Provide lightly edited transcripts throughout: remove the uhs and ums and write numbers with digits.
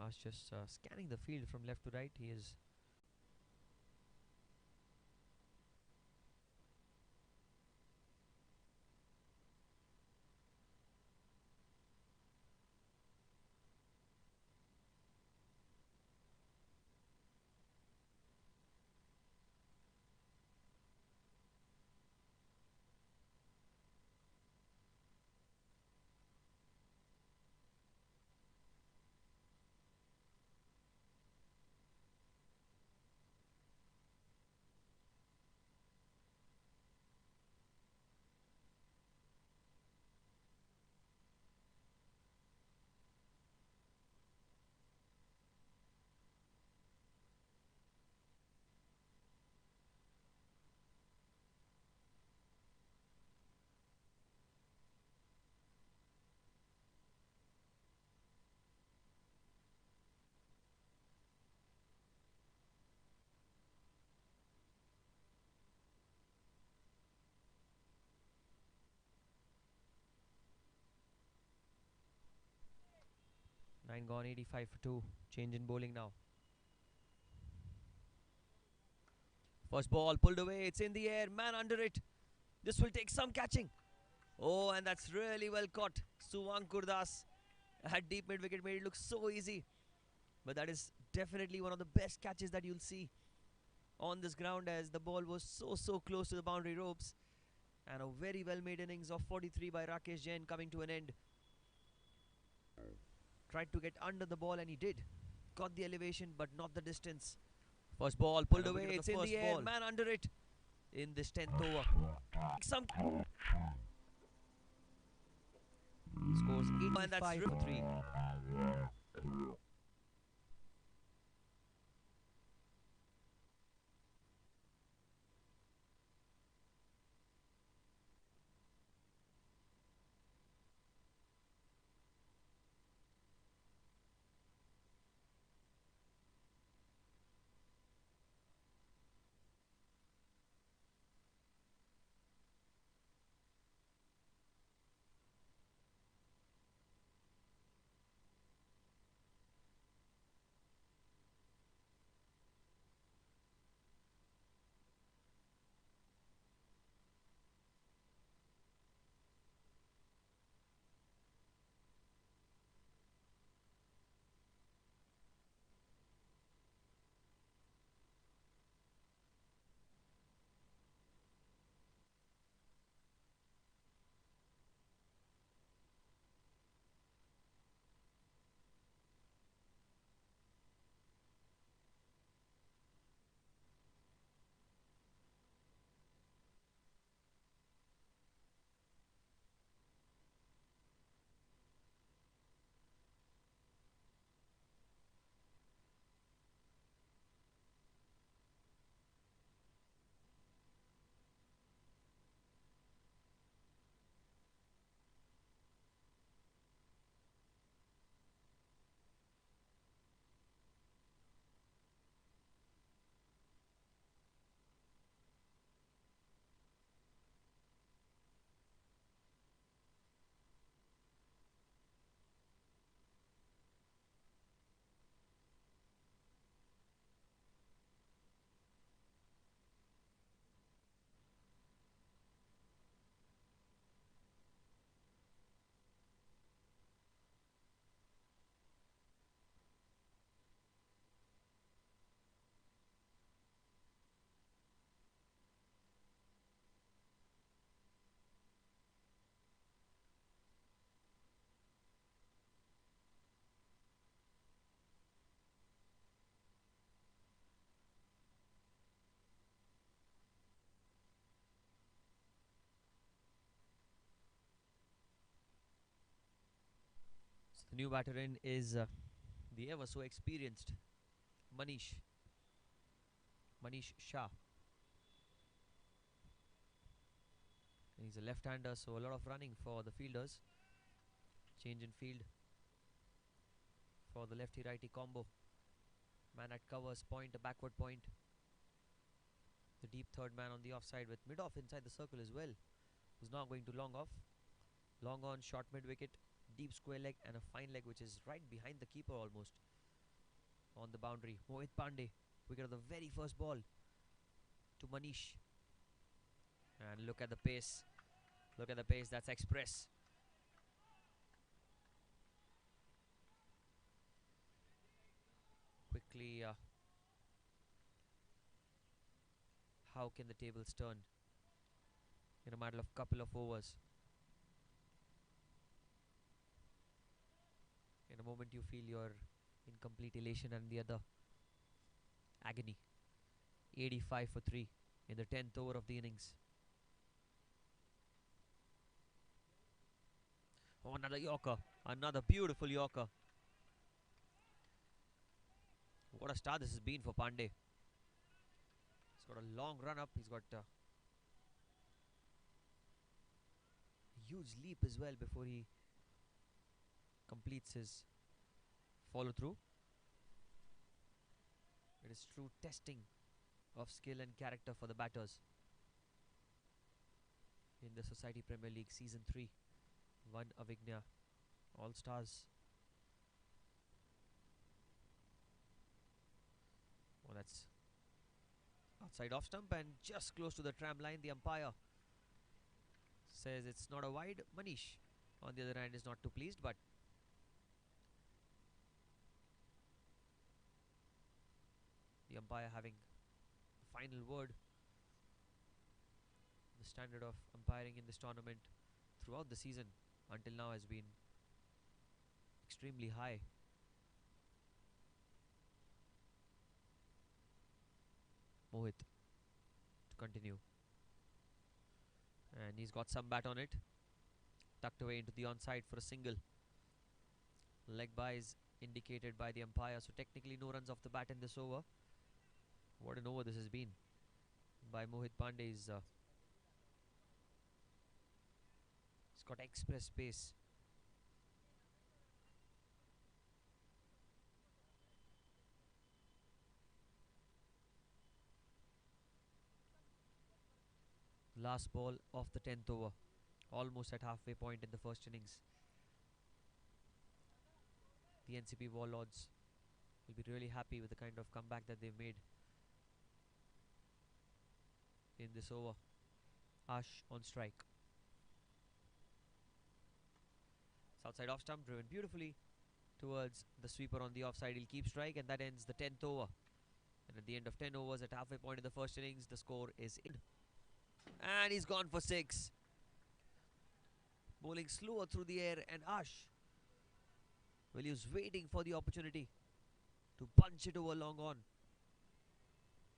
Ash just scanning the field from left to right. He is. Nine gone, 85 for 2. Change in bowling now. First ball pulled away. It's in the air. Man under it. This will take some catching. Oh, and that's really well caught. Suvang Kurdas at deep mid wicket made it look so easy. But that is definitely one of the best catches that you'll see on this ground, as the ball was so close to the boundary ropes. And a very well made innings of 43 by Rakesh Jain coming to an end. Tried to get under the ball and he did. Got the elevation but not the distance. First ball pulled away. It's in the air. Man under it in this 10th over. Some scores 85 for 3. So the new batter in is the ever so experienced Manish Shah. And he's a left-hander, so a lot of running for the fielders. Change in field for the lefty-righty combo. Man at covers, point, a backward point. The deep third man on the offside with mid-off inside the circle as well, who's now going to long off. Long on, short mid-wicket, deep square leg and a fine leg which is right behind the keeper almost. on the boundary. Mohit Pandey, wicket of the very first ball to Manish. And look at the pace. Look at the pace. That's express. Quickly, how can the tables turn in a matter of couple of overs? In a moment, you feel your incomplete elation and the other agony. 85 for 3 in the 10th over of the innings. Oh, another Yorker. Another beautiful Yorker. What a start this has been for Pandey. He's got a long run up. He's got a huge leap as well before he completes his follow through. It is true testing of skill and character for the batters in the Society Premier League Season 3. One Avighna All-Stars. Oh, that's outside off stump and just close to the tram line. The umpire says it's not a wide. Manish, on the other hand, is not too pleased, but the umpire having the final word. The standard of umpiring in this tournament throughout the season until now has been extremely high. Mohit to continue. And he's got some bat on it. Tucked away into the onside for a single. Leg byes indicated by the umpire. So technically no runs off the bat in this over. What an over this has been by Mohit Pandey. He's got express pace. Last ball of the 10th over. Almost at halfway point in the first innings. The Ncp Warlords will be really happy with the kind of comeback that they've made in this over. Ash on strike. Southside off stump driven beautifully towards the sweeper on the offside. He'll keep strike and that ends the 10th over. And at the end of 10 overs at halfway point in the first innings, the score is in. And he's gone for 6. Bowling slower through the air and Ash, well, he was waiting for the opportunity to punch it over long on.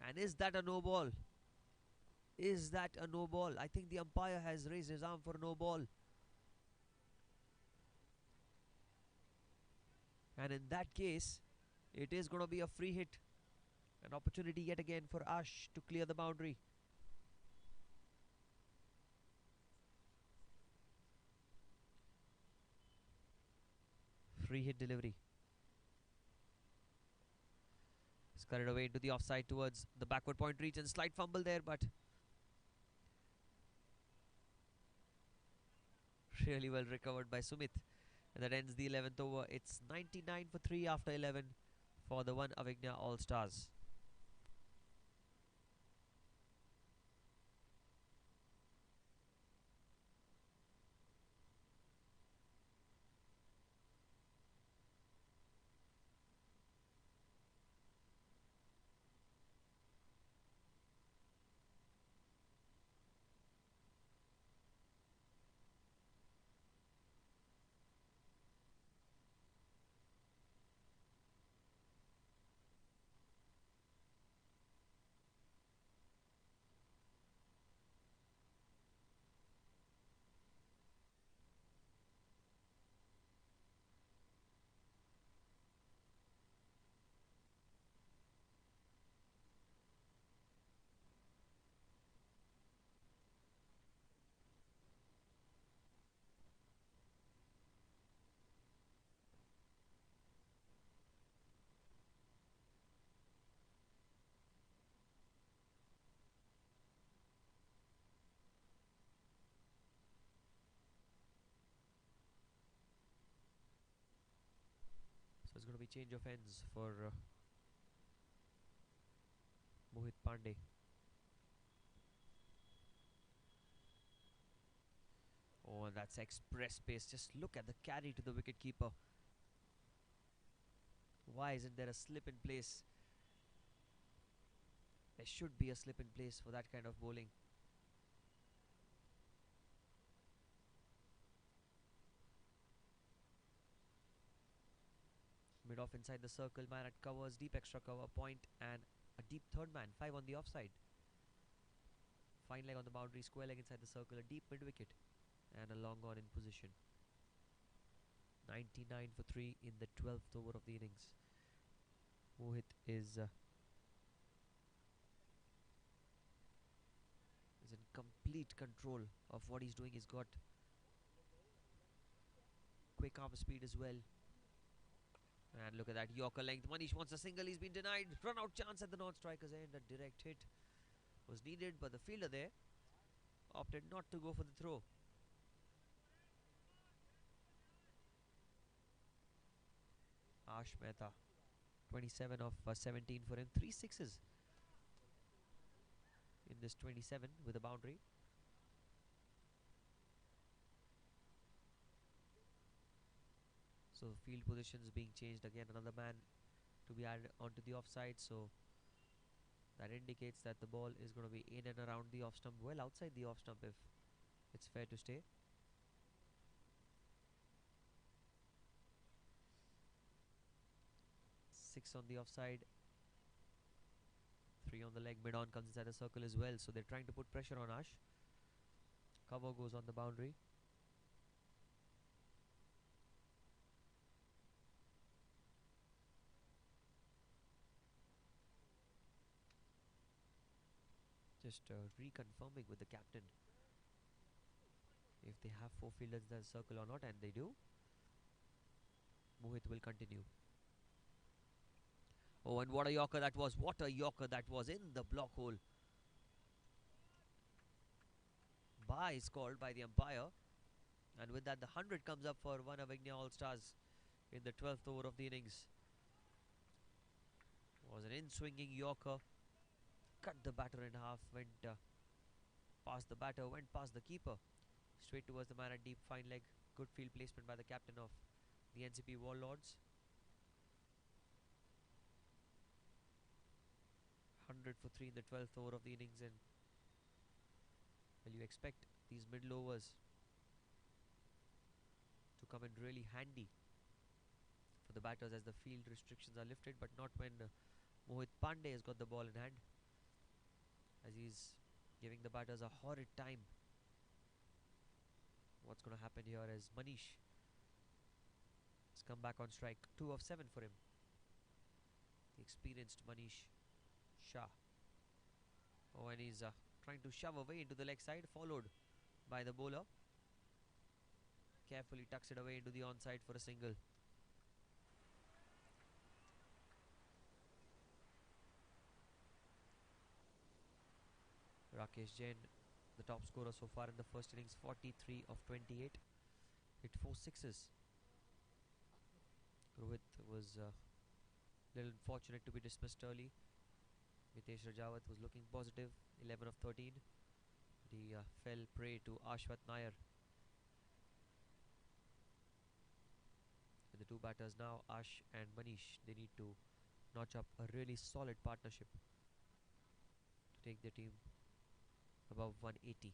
And is that a no ball? Is that a no ball? I think the umpire has raised his arm for a no ball. And in that case, it is going to be a free hit. An opportunity yet again for Ash to clear the boundary. Free hit delivery. Scurried away into the offside towards the backward point reach and slight fumble there, but really well recovered by Sumit. And that ends the 11th over. It's 99 for 3 after 11 for the one Avighna All-Stars. So it's going to be change of ends for Mohit Pandey. Oh, that's express pace. Just look at the carry to the wicket keeper. Why isn't there a slip in place? There should be a slip in place for that kind of bowling. Mid off inside the circle, man at covers, deep extra cover, point, and a deep third man, 5 on the offside. Fine leg on the boundary, square leg inside the circle, a deep mid wicket, and a long on in position. 99 for 3 in the 12th over of the innings. Mohit is in complete control of what he's doing. He's got quick arm speed as well. And look at that Yorker length. Manish wants a single. He's been denied. Run out chance at the non-striker's end. A direct hit was needed, but the fielder there opted not to go for the throw. Ash Mehta, 27 of 17 for him. 3 sixes in this 27 with a boundary. So field positions being changed again. Another man to be added onto the offside. So that indicates that the ball is going to be in and around the off stump. Well outside the off stump if it's fair to stay. 6 on the offside. 3 on the leg. Mid on comes inside the circle as well. So they're trying to put pressure on Ash. Cover goes on the boundary. Just reconfirming with the captain if they have 4 fielders in the circle or not, and they do. Mohit will continue. Oh, and what a Yorker that was. What a Yorker that was in the block hole. Bye is called by the umpire. And with that, the 100 comes up for one Avighna All-Stars in the 12th over of the innings. Was an in-swinging Yorker. Cut the batter in half. Went past the batter. Went past the keeper. Straight towards the man at deep, fine leg. Good field placement by the captain of the Ncp Warlords. 100 for 3 in the 12th over of the innings, and well, you expect these middle overs to come in really handy for the batters as the field restrictions are lifted, but not when Mohit Pandey has got the ball in hand, as he's giving the batters a horrid time. What's going to happen here as Manish has come back on strike. 2 of 7 for him. The experienced Manish Shah. Oh, and he's trying to shove away into the leg side, followed by the bowler. Carefully tucks it away into the onside for a single. Rakesh Jain, the top scorer so far in the first innings, 43 of 28. Hit 4 sixes. Rohit was a little unfortunate to be dismissed early. Mitesh Rajawat was looking positive, 11 of 13. He fell prey to Ashwath Nair. And the two batters now, Ash and Manish, they need to notch up a really solid partnership to take their team above 180.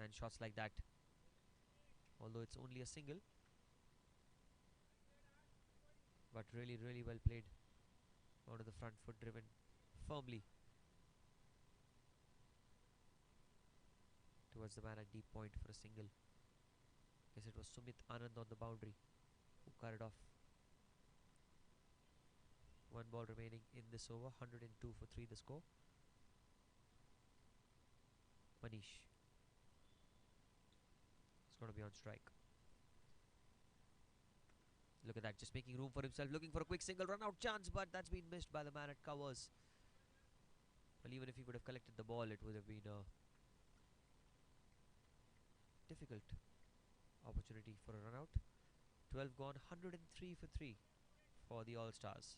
And shots like that, although it's only a single, but really well played. Onto the front foot, driven firmly towards the man at deep point for a single. Guess it was Sumit Anand on the boundary who carried off. 1 ball remaining in this over. 102 for 3 the score. Manish is going to be on strike. Look at that, just making room for himself, looking for a quick single, run out chance, but that's been missed by the man at covers. Well, even if he would have collected the ball, it would have been a difficult opportunity for a run out. 12 gone, 103 for 3 for the All-Stars.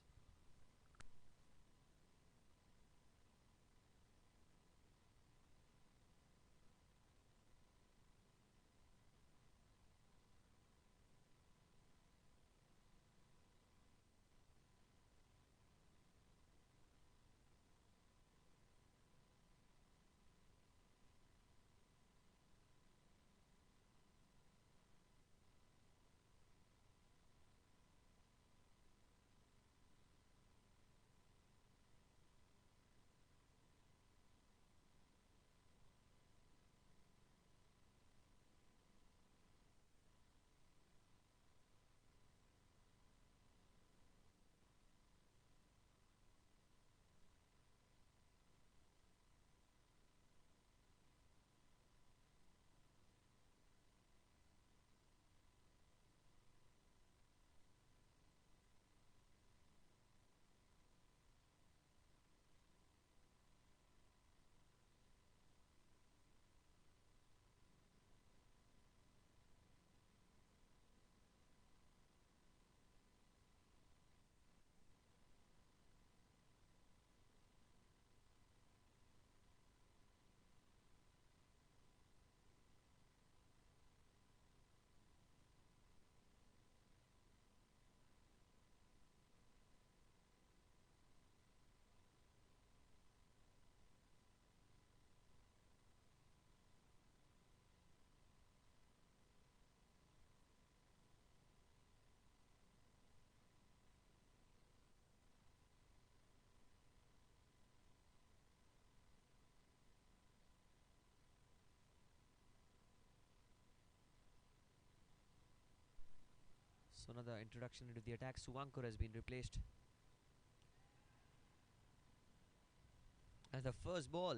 So another introduction into the attack. Suvankur has been replaced. And the first ball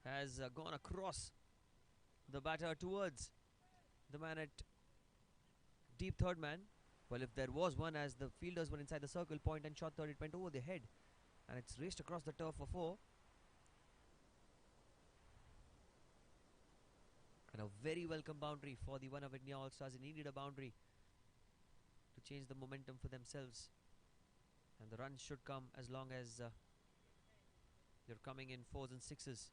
has gone across the batter towards the man at deep third man. Well, if there was one, as the fielders were inside the circle, point and shot third, it went over the head. And it's raced across the turf for 4. And a very welcome boundary for the Avighna All-Stars. They needed a boundary to change the momentum for themselves. And the runs should come as long as they're coming in 4s and 6s.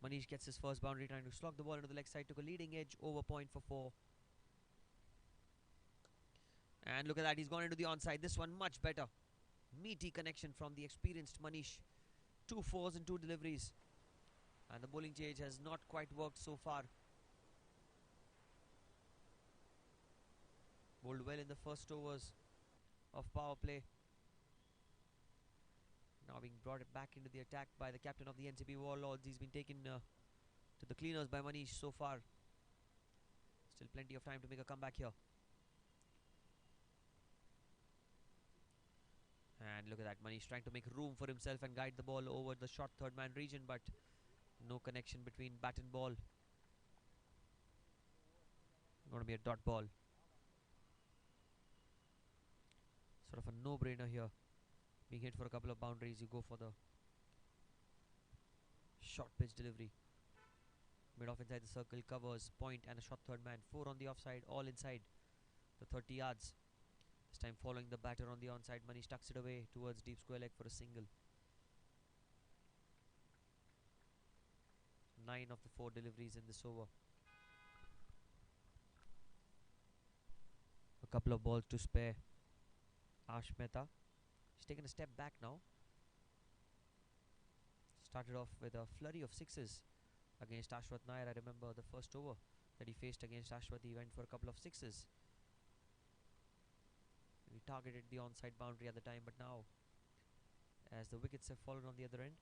Manish gets his first boundary, trying to slog the ball into the leg side. Took a leading edge over point for 4. And look at that, he's gone into the onside. This one much better. Meaty connection from the experienced Manish. 2 4s and 2 deliveries. And the bowling change has not quite worked so far. Bowled well in the first overs of power play. Now being brought back into the attack by the captain of the Ncp Warlords. He's been taken to the cleaners by Manish so far. Still plenty of time to make a comeback here. And look at that, Manish trying to make room for himself and guide the ball over the short third man region, but no connection between bat and ball. Going to be a dot ball. Sort of a no-brainer here. Being hit for a couple of boundaries, you go for the short pitch delivery. Mid off inside the circle, covers, point and a shot third man. 4 on the offside, all inside the 30 yards. This time following the batter on the onside, Manish tucks it away towards deep square leg for a single. 9 of the 4 deliveries in this over. A couple of balls to spare. Ash Mehta, he's taken a step back now. Started off with a flurry of 6s against Ashwath Nair. I remember the first over that he faced against Ashwath, he went for a couple of 6s. He targeted the onside boundary at the time, but now, as the wickets have fallen on the other end,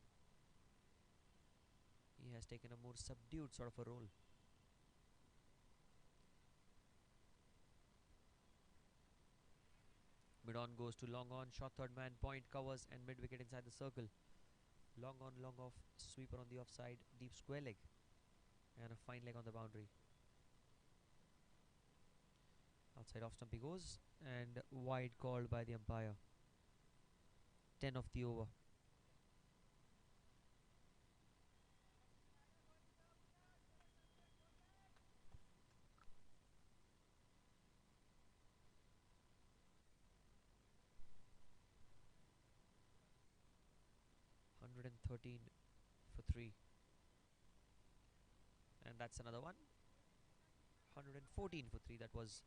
he has taken a more subdued sort of a role. Mid on goes to long on, shot third man, point, covers and mid wicket inside the circle. Long on, long off, sweeper on the offside, deep square leg and a fine leg on the boundary. Outside off stump he goes, and wide called by the umpire. 10 of the over. $113 for 3. And that's another one. 114 for 3. That was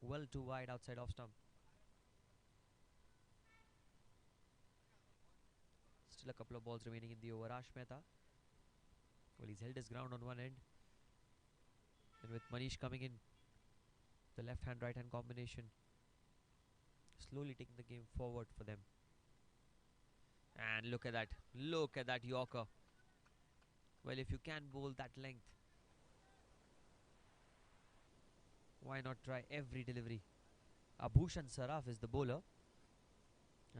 well too wide outside off stump. Still a couple of balls remaining in the over. Ash Mehta, well, he's held his ground on one end, and with Manish coming in, the left hand right hand combination slowly taking the game forward for them. And look at that Yorker. Well, if you can bowl that length, why not try every delivery? Abhushan Saraf is the bowler.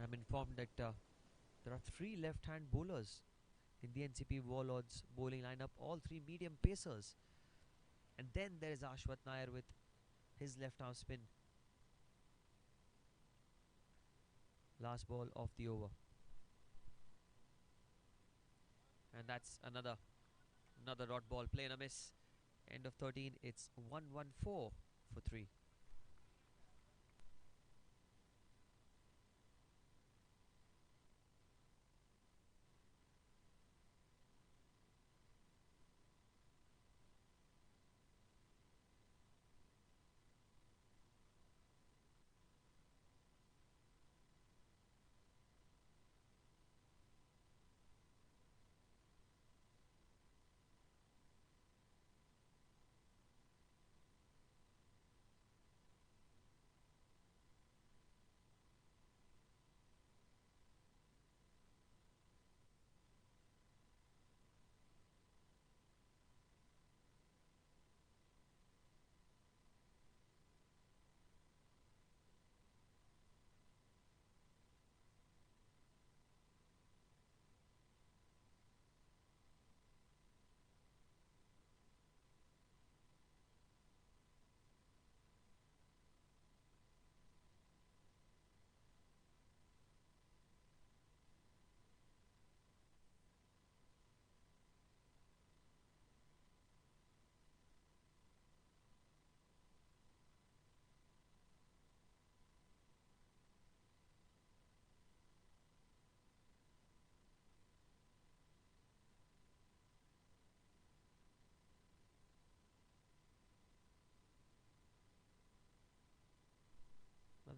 I'm informed that there are 3 left-hand bowlers in the Ncp Warlords bowling lineup, all 3 medium pacers. And then there is Ashwath Nair with his left arm spin. Last ball of the over. And that's another dot ball, play and a miss. End of 13, it's 114 for 3.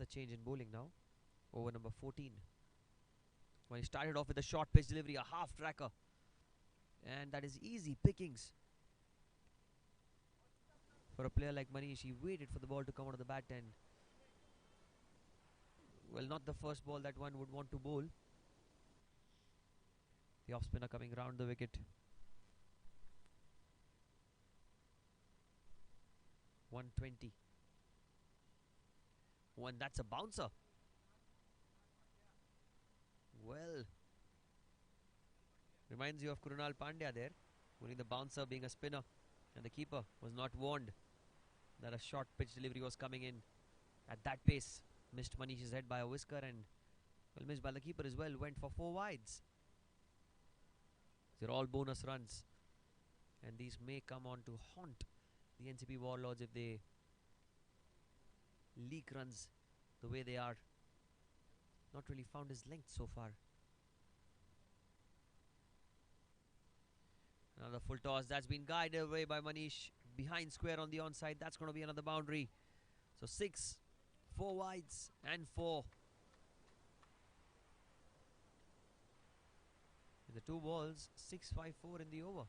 Another change in bowling now. Over number 14. When he started off with a short pitch delivery, a half tracker. And that is easy pickings. For a player like Manish, he waited for the ball to come out of the bat and, well, not the first ball that one would want to bowl. The off spinner coming round the wicket. 120. One, that's a bouncer. Well, reminds you of Krunal Pandya there. Only the bouncer being a spinner. And the keeper was not warned that a short pitch delivery was coming in at that pace. Missed Manish's head by a whisker and, well, missed by the keeper as well. Went for 4 wides. They're all bonus runs. And these may come on to haunt the Ncp Warlords if they leak runs the way they are. Not really found his length so far. Another full toss that's been guided away by Manish. Behind square on the onside. That's going to be another boundary. So 6, 4 wides and 4. In the 2 balls, 6-5-4 in the over.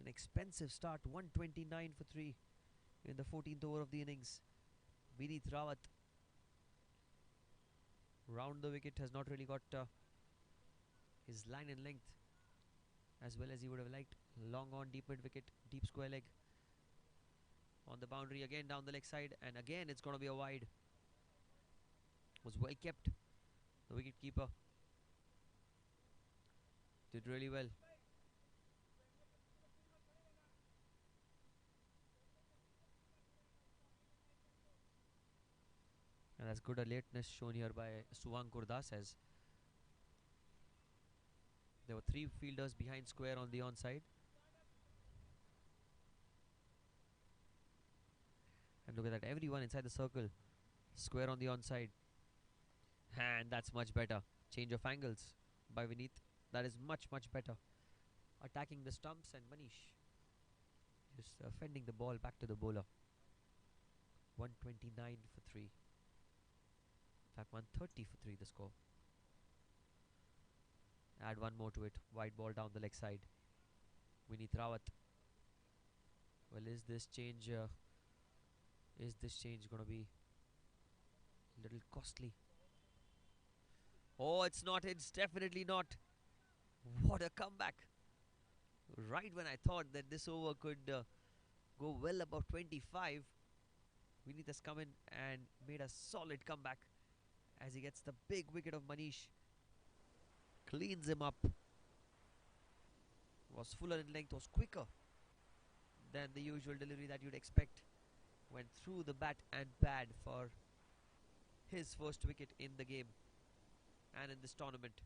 An expensive start, 129 for 3 in the 14th over of the innings. Vineet Rawat round the wicket, has not really got his line and length as well as he would have liked. Long on, deep mid wicket, deep square leg. On the boundary again down the leg side, and again it's going to be a wide. Was well kept. The wicket keeper did really well. And that's good alertness shown here by Suvankur Das, as there were 3 fielders behind square on the onside. And look at that, everyone inside the circle. Square on the onside. And that's much better. Change of angles by Vineet. That is much, much better. Attacking the stumps, and Manish just fending the ball back to the bowler. 129 for 3. In fact, 130 for 3 the score. Add one more to it. Wide ball down the leg side. Vineet Rawat. Well, is this change going to be a little costly? Oh, it's not. It's definitely not. What a comeback. Right when I thought that this over could go well above 25, Vineet has come in and made a solid comeback as he gets the big wicket of Manish. Cleans him up. Was fuller in length, was quicker than the usual delivery that you'd expect. Went through the bat and pad for his first wicket in the game and in this tournament.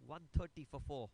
130 for 4.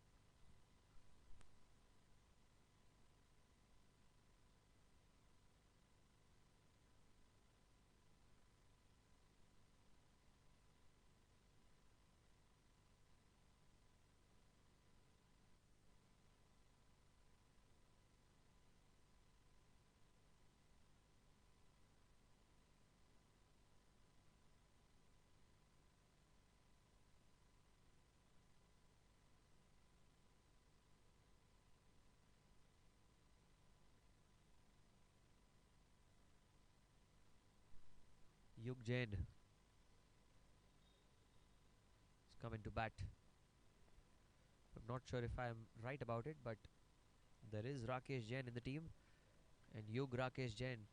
Yug Jain is coming to bat. I'm not sure if I'm right about it, but there is Rakesh Jain in the team, and Yug Rakesh Jain.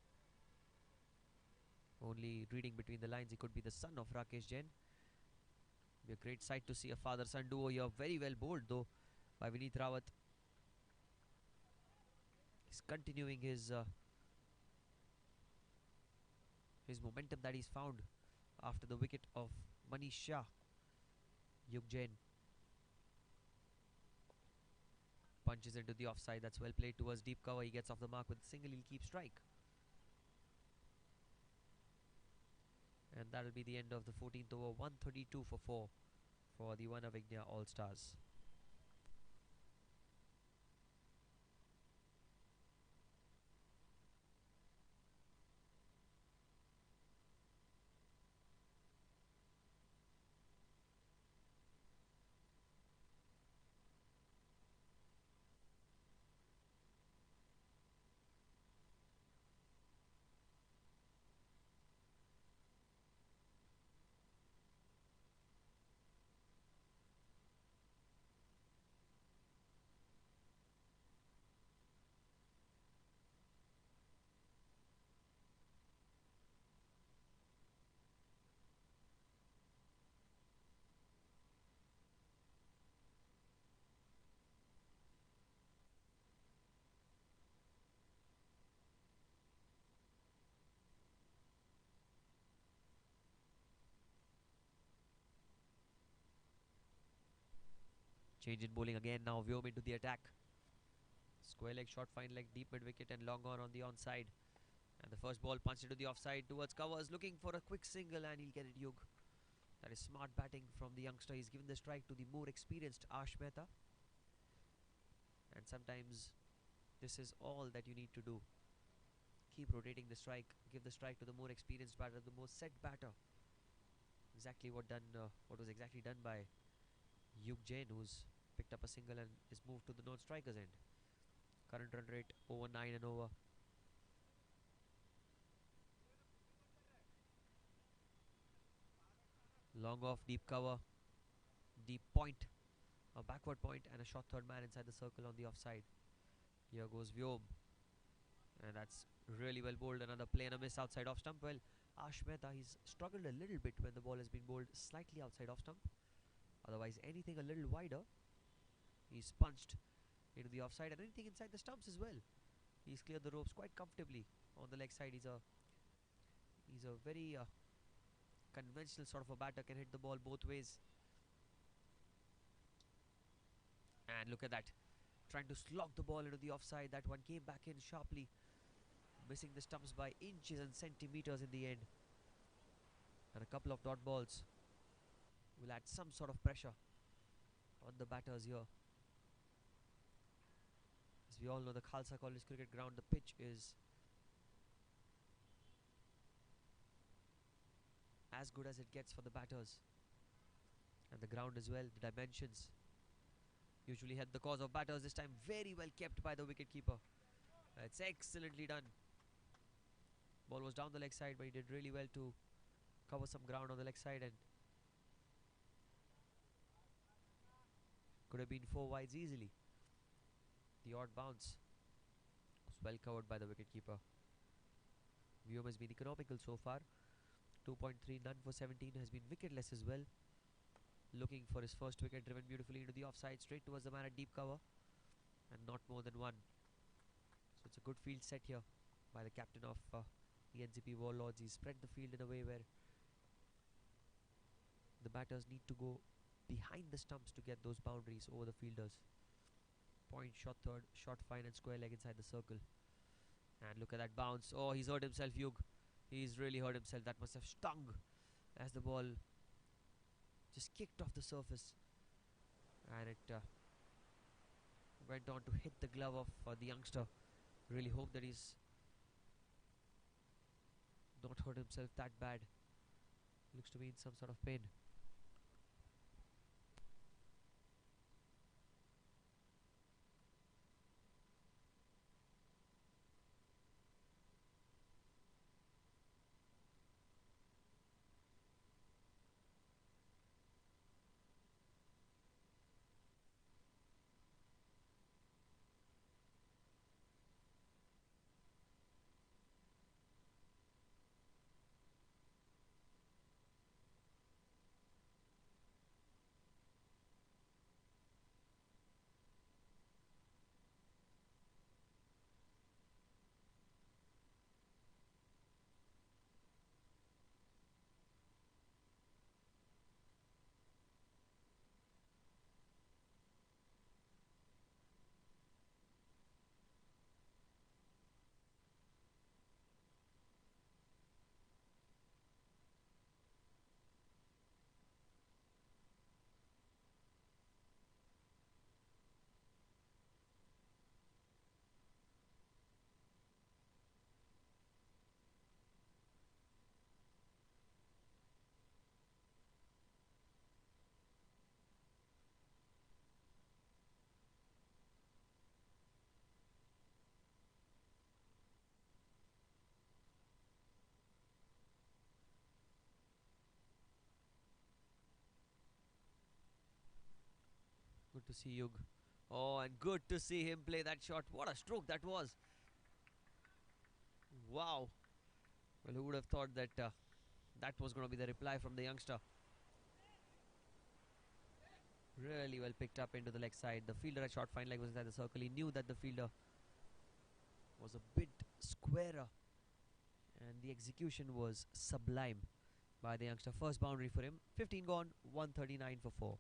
Only reading between the lines, he could be the son of Rakesh Jain. Be a great sight to see a father-son duo here. Very well bowled though by Vineet Rawat. He's continuing his momentum that he's found after the wicket of Manish Shah. Yug Jain punches into the offside. That's well played towards deep cover. He gets off the mark with a single. He'll keep strike. And that'll be the end of the 14th over. 132 for 4 for the Avighna All-Stars. Change in bowling again now. Vyom into the attack. Square leg, short fine leg, deep mid wicket and long on the onside. And the first ball punched into the offside towards covers, looking for a quick single, and he'll get it, Yug. That is smart batting from the youngster. He's given the strike to the more experienced Avighna. And sometimes this is all that you need to do. Keep rotating the strike. Give the strike to the more experienced batter, the more set batter. Exactly what was exactly done by Yug Jain, who's picked up a single and is moved to the non-striker's end. Current run rate over 9 and over. Long off, deep cover, deep point, a backward point and a short third man inside the circle on the offside. Here goes Vyom, and that's really well bowled. Another play and a miss outside off stump. Well, Avighna, he's struggled a little bit when the ball has been bowled slightly outside off stump. Otherwise, anything a little wider, he's punched into the offside, and anything inside the stumps as well. He's cleared the ropes quite comfortably on the leg side. He's a very conventional sort of a batter, can hit the ball both ways. And look at that, trying to slog the ball into the offside. That one came back in sharply, missing the stumps by inches and centimeters in the end. And a couple of dot balls will add some sort of pressure on the batters here. As we all know, the Khalsa College Cricket Ground, the pitch is as good as it gets for the batters. And the ground as well, the dimensions usually help the cause of batters. This time very well kept by the wicketkeeper. It's excellently done. Ball was down the leg side, but he did really well to cover some ground on the leg side, and could have been 4 wides easily. The odd bounce was well covered by the wicketkeeper. Vyom has been economical so far. 2.3, none for 17, has been wicketless as well. Looking for his first wicket, driven beautifully into the offside, straight towards the man at deep cover, and not more than one. So it's a good field set here by the captain of the Ncp Warlords. He's spread the field in a way where the batters need to go behind the stumps to get those boundaries over the fielders. Point, shot third, shot fine and square leg inside the circle. And look at that bounce. Oh, he's hurt himself, Yug. He's really hurt himself. That must have stung as the ball just kicked off the surface. And it went on to hit the glove of the youngster. Really hope that he's not hurt himself that bad. Looks to be in some sort of pain. Good to see Yug. Oh, and good to see him play that shot. What a stroke that was. Wow. Well, who would have thought that that was going to be the reply from the youngster. Really well picked up into the leg side. The fielder at short fine leg was inside the circle. He knew that the fielder was a bit squarer, and the execution was sublime by the youngster. First boundary for him. 15 gone, 139 for 4.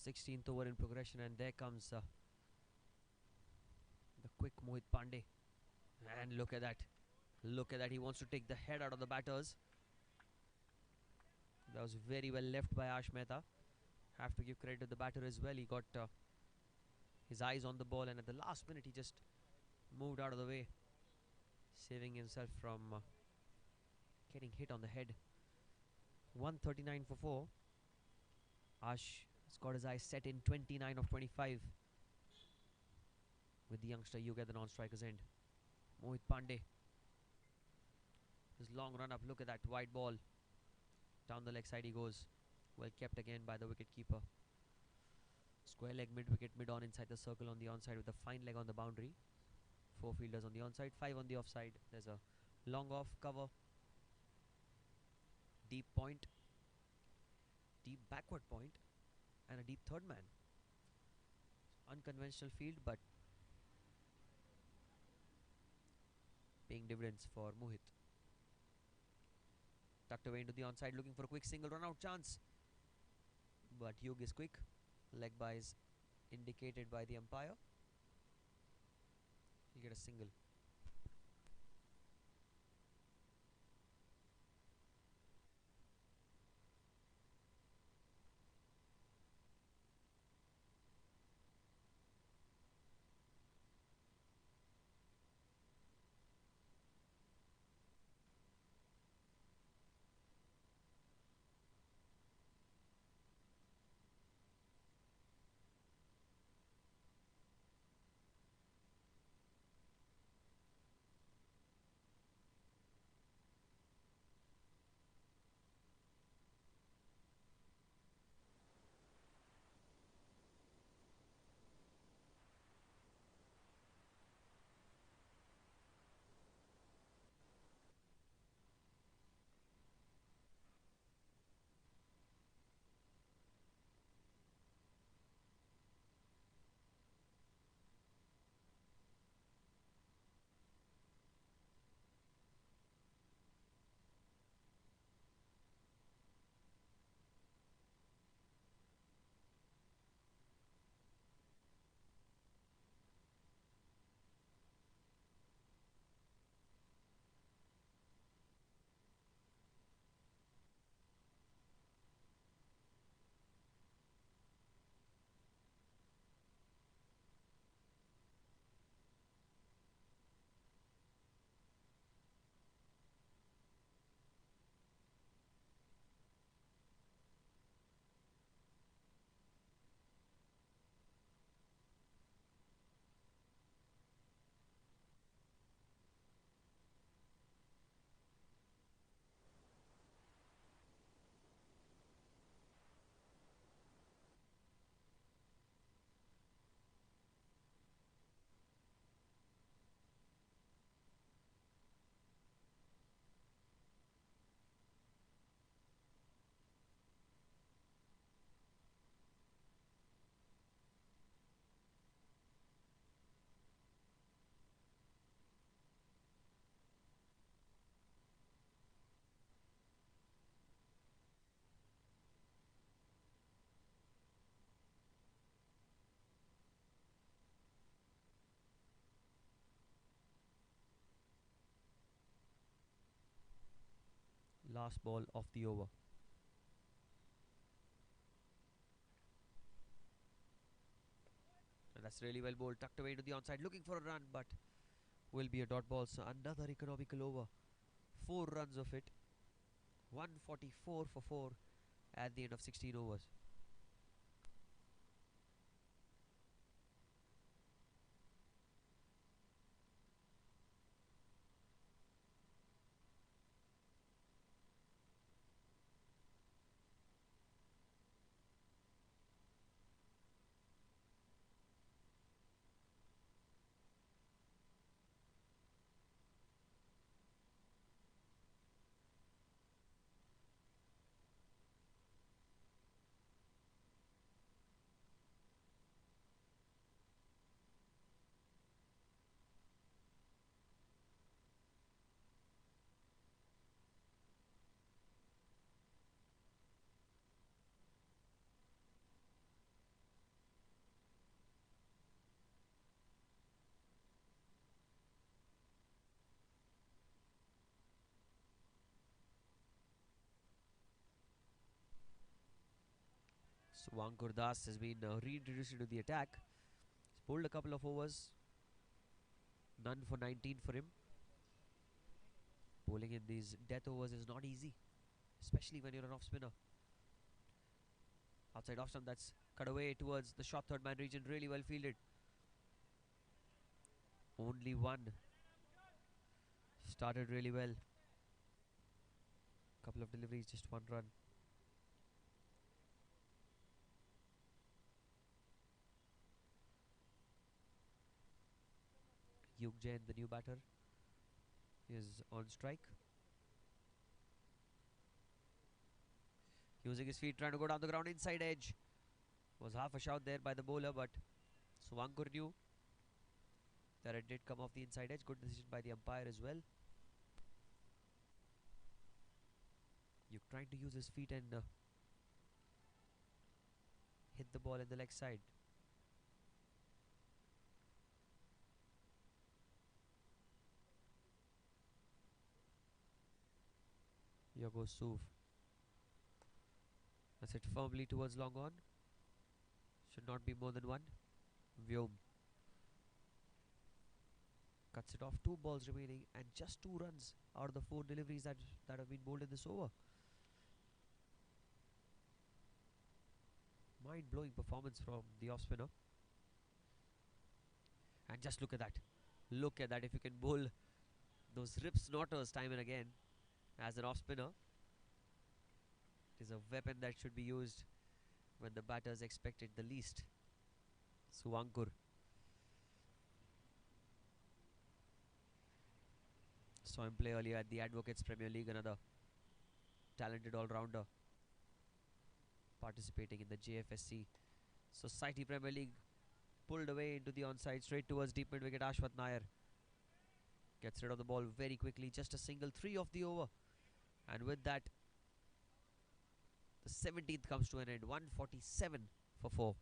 16th over in progression, and there comes the quick Mohit Pandey. And look at that. Look at that. He wants to take the head out of the batters. That was very well left by Ash Mehta. Have to give credit to the batter as well. He got his eyes on the ball, and at the last minute he just moved out of the way, saving himself from getting hit on the head. 139 for 4. Ash has got his eyes set in 29 of 25 with the youngster Yug at the non-striker's end. Mohit Pandey. His long run up. Look at that wide ball. Down the leg side he goes. Well kept again by the wicket keeper. Square leg mid wicket, mid on inside the circle on the onside with a fine leg on the boundary. 4 fielders on the onside, 5 on the offside. There's a long off cover. Deep point. Deep backward point. And a deep third man. Unconventional field, but paying dividends for Mohit. Tucked away into the onside, looking for a quick single run out chance. But Yug is quick. Leg by is indicated by the umpire. He'll get a single. Last ball of the over. And that's really well bowled. Tucked away to the onside, looking for a run, but will be a dot ball. So another economical over. 4 runs of it. 144 for 4 at the end of 16 overs. Suwankur Das has been reintroduced into the attack. He's pulled a couple of overs. None for 19 for him. Bowling in these death overs is not easy, especially when you're an off spinner. Outside off stump, that's cut away towards the short third man region. Really well fielded. Only one. Started really well. Couple of deliveries, just one run. Yug Jain, the new batter, is on strike. Using his feet, trying to go down the ground, inside edge. Was half a shout there by the bowler, but Suwankur knew that it did come off the inside edge. Good decision by the umpire as well. Yug trying to use his feet and hit the ball in the leg side. Here goes Suv. That's it firmly towards long on. Should not be more than one. Vyom cuts it off. 2 balls remaining and just 2 runs out of the 4 deliveries that have been bowled in this over. Mind-blowing performance from the off spinner. And just look at that. Look at that. If you can bowl those rip snorters time and again as an off spinner, it is a weapon that should be used when the batters expect it the least. Suwankur. Saw him play earlier at the Advocates Premier League, another talented all-rounder participating in the Jfsc Society Premier League. Pulled away into the onside, straight towards deep mid wicket. Ashwath Nair gets rid of the ball very quickly. Just a single, 3 of the over. And with that, the 17th comes to an end. 147 for 4.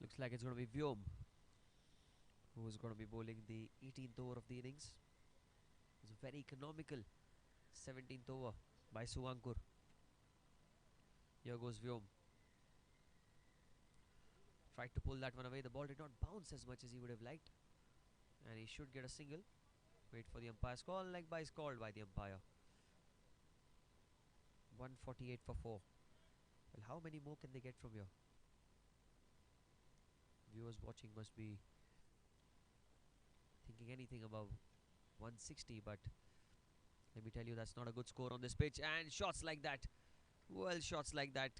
Looks like it's going to be Vyom who is going to be bowling the 18th over of the innings. It's a very economical 17th over by Suwankur. Here goes Vyom. Tried to pull that one away. The ball did not bounce as much as he would have liked. And he should get a single. Wait for the umpire's call. Leg by is called by the umpire. 148 for 4. Well, how many more can they get from here? Viewers watching must be thinking anything above 160, but let me tell you, that's not a good score on this pitch. And shots like that, well, shots like that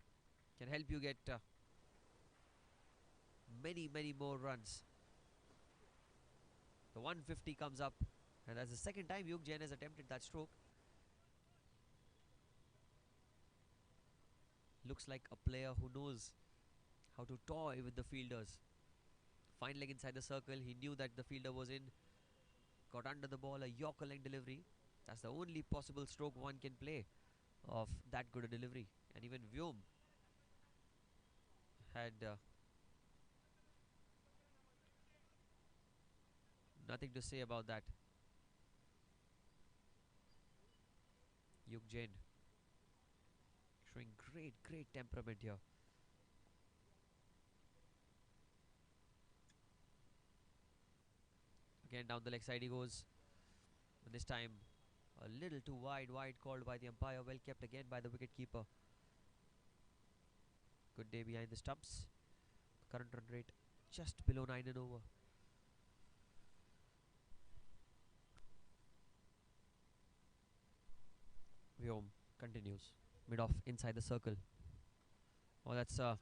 can help you get many more runs. The 150 comes up, and that's the second time Yug Jain has attempted that stroke. Looks like a player who knows how to toy with the fielders. Fine leg inside the circle. He knew that the fielder was in. Got under the ball, a Yorker leg delivery. That's the only possible stroke one can play of that good a delivery. And even Vyom had nothing to say about that. Yug Jain showing great temperament here. Again down the leg side he goes. And this time a little too wide. Wide called by the umpire. Well kept again by the wicket keeper. Good day behind the stumps. Current run rate just below 9 and over. Vyom continues. Mid off inside the circle. Oh, that's a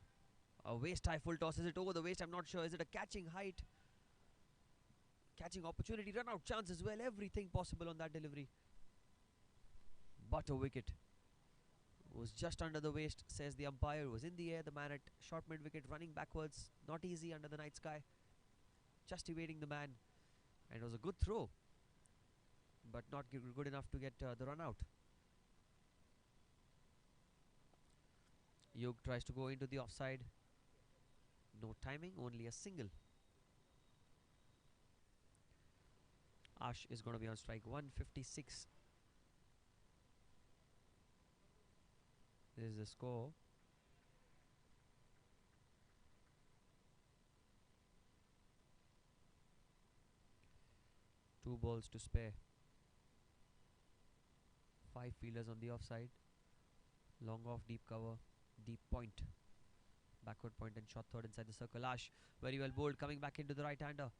waist high full toss. Is it over the waist? I'm not sure. Is it a catching height? Catching opportunity. Run out chance as well. Everything possible on that delivery. But a wicket. Was just under the waist, says the umpire. Was in the air. The man at short mid wicket running backwards. Not easy under the night sky. Just evading the man. And it was a good throw. But not good enough to get the run out. Yug tries to go into the offside. No timing, only a single. Ash is going to be on strike. 156. This is the score. Two balls to spare. 5 fielders on the offside. Long off, deep cover, deep point. Backward point and shot third inside the circle. Ash, very well bowled, coming back into the right-hander.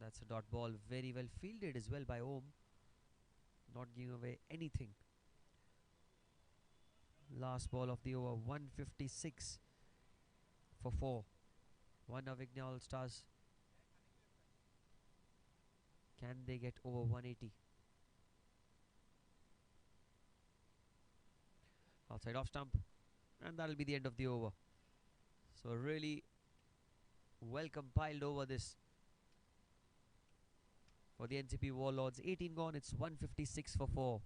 That's a dot ball. Very well fielded as well by Om. Not giving away anything. Last ball of the over. 156 for 4. One Avighna All-Stars. Can they get over 180? Outside off stump. And that'll be the end of the over. So really well compiled over this for the Ncp Warlords. 18 gone. It's 156 for 4.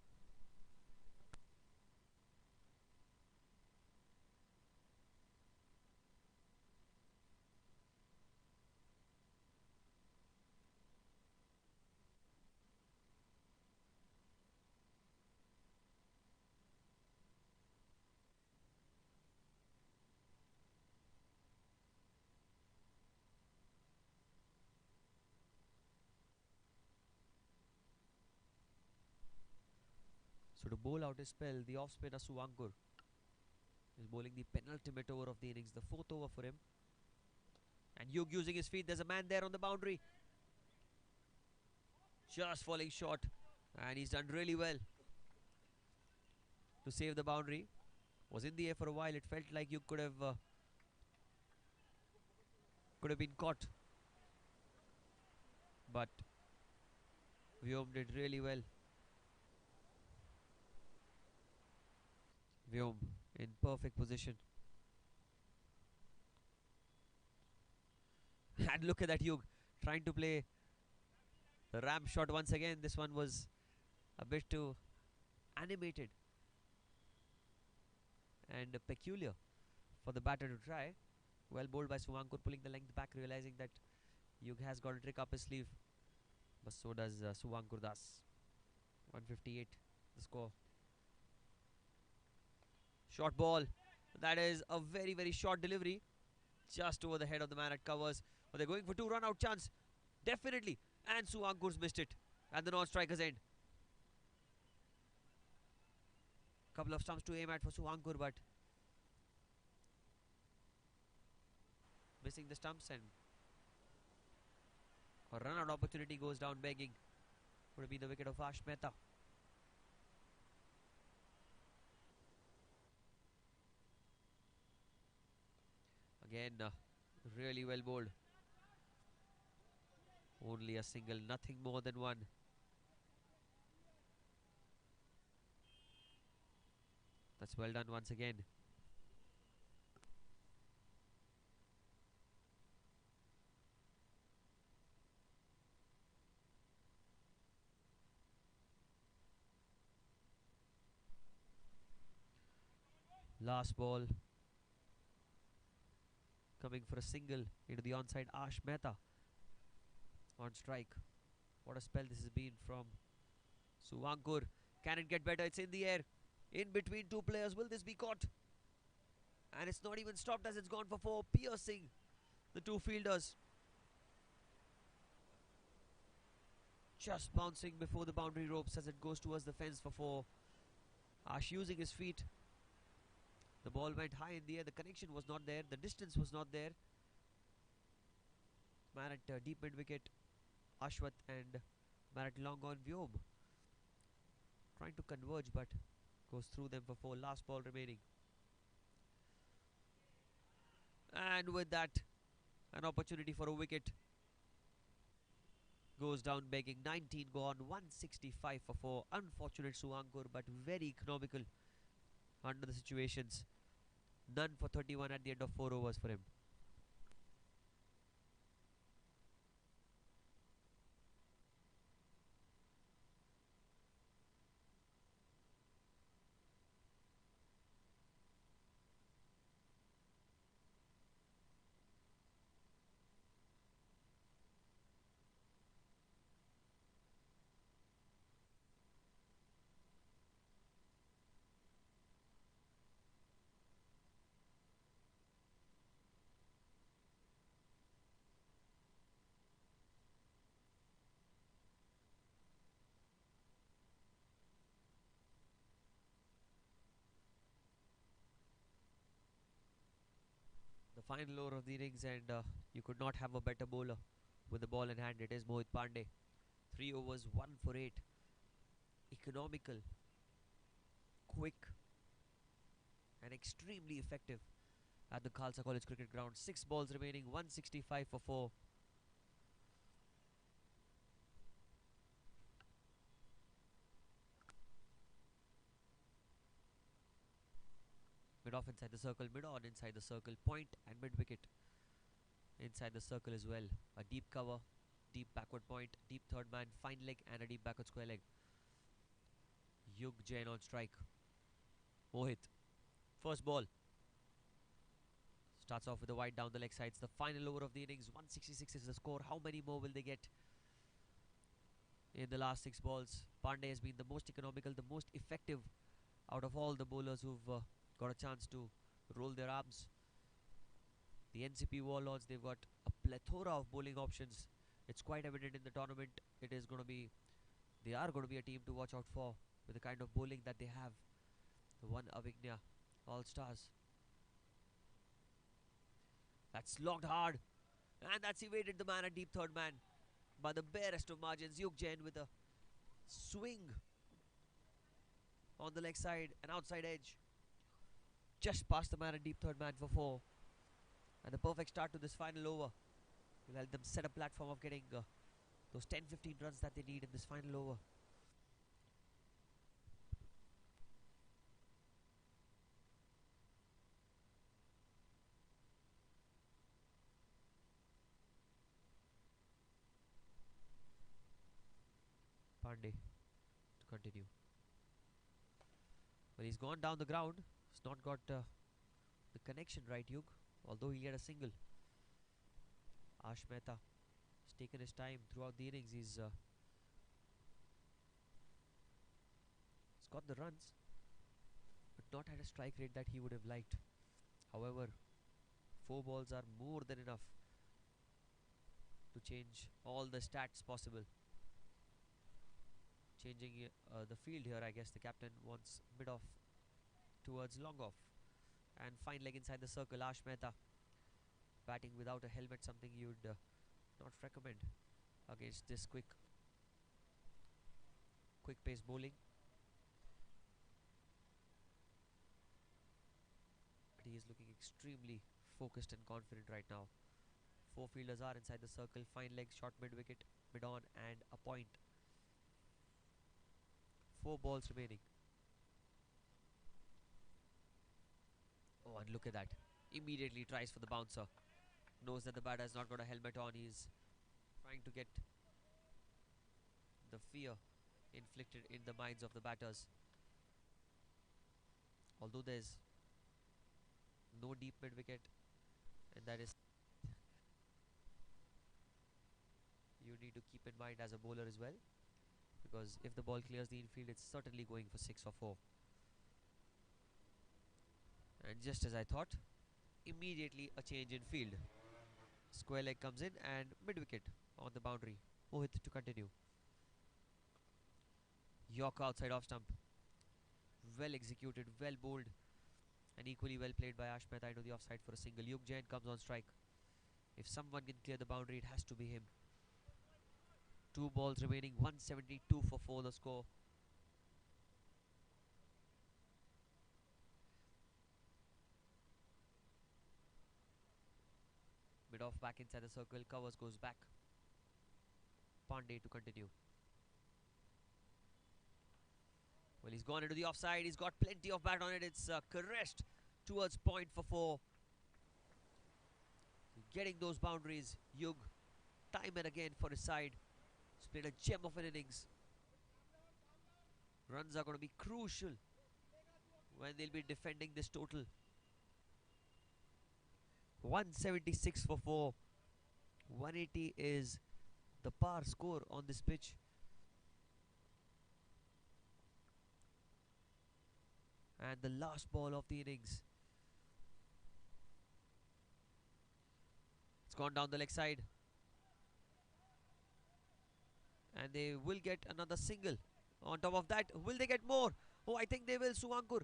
So to bowl out his spell, the off spinner Suwankur is bowling the penultimate over of the innings, the 4th over for him. And Yug using his feet. There's a man there on the boundary. Just falling short. And he's done really well to save the boundary. Was in the air for a while. It felt like Yug could have been caught. But Vyom did really well. Vyom in perfect position. And look at that Yug trying to play the ramp shot once again. This one was a bit too animated and peculiar for the batter to try. Well bowled by Suwankur, pulling the length back, realizing that Yug has got a trick up his sleeve. But so does Suwankur Das. 158 the score. Short ball. That is a very, very short delivery. Just over the head of the man at covers. But they're going for 2 run out chance. Definitely. And Suwankur's missed it. At the non-striker's end. Couple of stumps to aim at for Suwankur, but missing the stumps, and a run out opportunity goes down begging. Would be the wicket of Ash Mehta. Again, really well bowled. Only a single, nothing more than one. That's well done once again. Last ball. Coming for a single into the onside, Ash Mehta on strike. What a spell this has been from Suwankur. Can it get better? It's in the air. In between 2 players. Will this be caught? And it's not even stopped as it's gone for 4. Piercing the 2 fielders. Just bouncing before the boundary ropes as it goes towards the fence for 4. Ash using his feet. The ball went high in the air. The connection was not there. The distance was not there. Man at deep mid wicket, Ashwath and man at long on Vyob. Trying to converge but goes through them for 4. Last ball remaining. And with that, an opportunity for a wicket. Goes down begging. 19 gone, 165 for 4. Unfortunate Suankur but very economical under the situations. None for 31 at the end of 4 overs for him. The final over of the innings, and you could not have a better bowler with the ball in hand. It is Mohit Pandey. 3 overs, 1 for 8. Economical, quick, and extremely effective at the Khalsa College Cricket Ground. 6 balls remaining, 165 for 4. Mid off inside the circle, mid on inside the circle, point and mid wicket inside the circle as well. A deep cover, deep backward point, deep third man, fine leg, and a deep backward square leg. Yug Jain on strike. Mohit. First ball. Starts off with a wide down the leg sides. The final over of the innings. 166 is the score. How many more will they get in the last 6 balls? Pandey has been the most economical, the most effective out of all the bowlers who've got a chance to roll their arms. The Ncp Warlords, they've got a plethora of bowling options. It's quite evident in the tournament. They are going to be a team to watch out for with the kind of bowling that they have. The one Avighna All-Stars. That's locked hard. And that's evaded the man at deep third man by the barest of margins. Yug Jain with a swing on the leg side, an outside edge. Just past the man at deep third man for 4. And the perfect start to this final over will help them set a platform of getting those 10-15 runs that they need in this final over. Pandey to continue. Well, he's gone down the ground. He's not got the connection right, Yug, although he had a single. Ash Mehta has taken his time throughout the innings. He's got the runs, but not at a strike rate that he would have liked. However, 4 balls are more than enough to change all the stats possible. Changing the field here, I guess the captain wants mid off towards long off. And fine leg inside the circle. Ash Mehta batting without a helmet, something you'd not recommend against this quick pace bowling. But he is looking extremely focused and confident right now. 4 fielders are inside the circle. Fine leg, short mid wicket, mid on, and a point. 4 balls remaining. Oh, and look at that. Immediately tries for the bouncer. Knows that the batter has not got a helmet on. He's trying to get the fear inflicted in the minds of the batters. Although there's no deep mid wicket, and that is you need to keep in mind as a bowler as well, because if the ball clears the infield, it's certainly going for 6 or 4. And just as I thought, immediately a change in field. Square leg comes in and mid wicket on the boundary. Mohit to continue. York outside off stump. Well executed, well bowled, and equally well played by Ashmet into the offside for a single. Yug Jain comes on strike. If someone can clear the boundary, it has to be him. 2 balls remaining, 172 for 4 the score. Mid off back inside the circle, covers, goes back. Pandey to continue. Well, he's gone into the offside. He's got plenty of bat on it. It's caressed towards point for 4. Getting those boundaries. Yug, time and again for his side. He's played a gem of an innings. Runs are going to be crucial when they'll be defending this total. 176 for 4. 180 is the par score on this pitch. And the last ball of the innings. It's gone down the leg side. And they will get another single. On top of that, will they get more? Oh, I think they will. Suvankur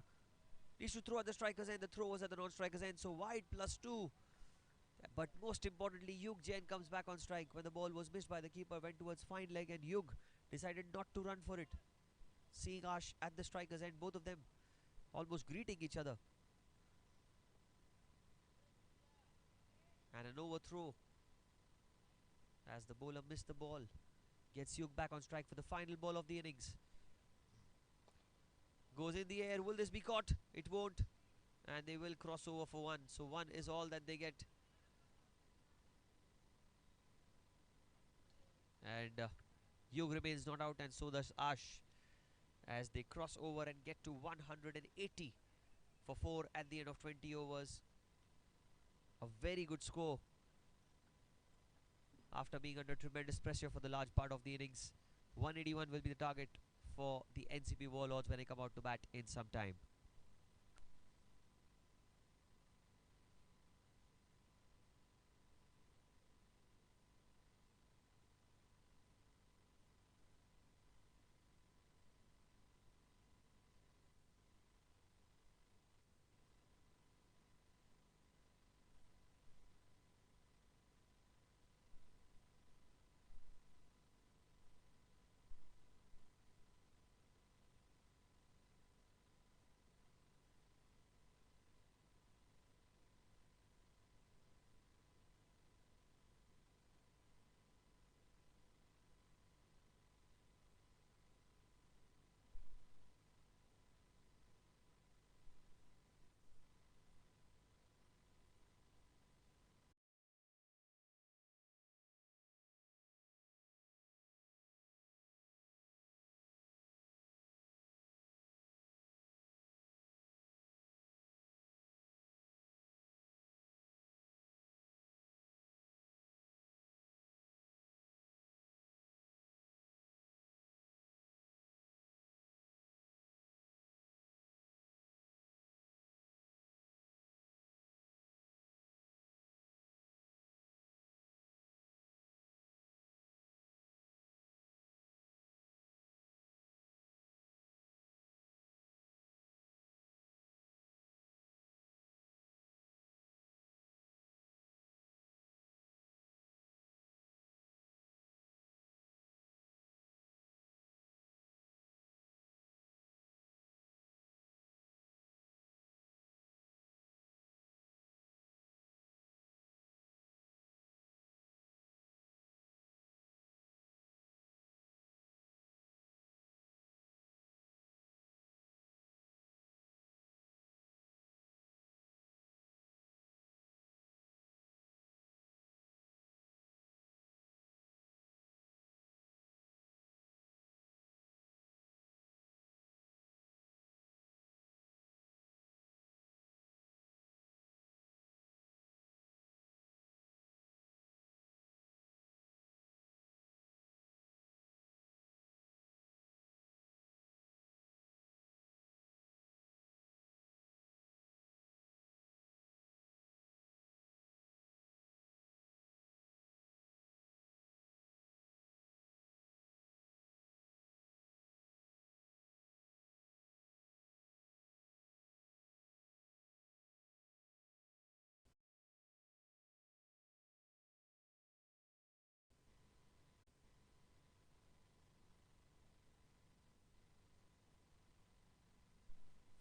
needs to throw at the striker's end. The throw was at the non-striker's end. So wide +2. But most importantly, Yug Jain comes back on strike. When the ball was missed by the keeper, went towards fine leg, and Yug decided not to run for it. Seeing Ash at the striker's end, both of them almost greeting each other. And an overthrow as the bowler missed the ball. Gets Yug back on strike for the final ball of the innings. Goes in the air. Will this be caught? It won't. And they will cross over for 1. So 1 is all that they get. And Yug remains not out, and so does Ash, as they cross over and get to 180 for 4 at the end of 20 overs. A very good score after being under tremendous pressure for the large part of the innings. 181 will be the target for the Ncp Warlords when they come out to bat in some time.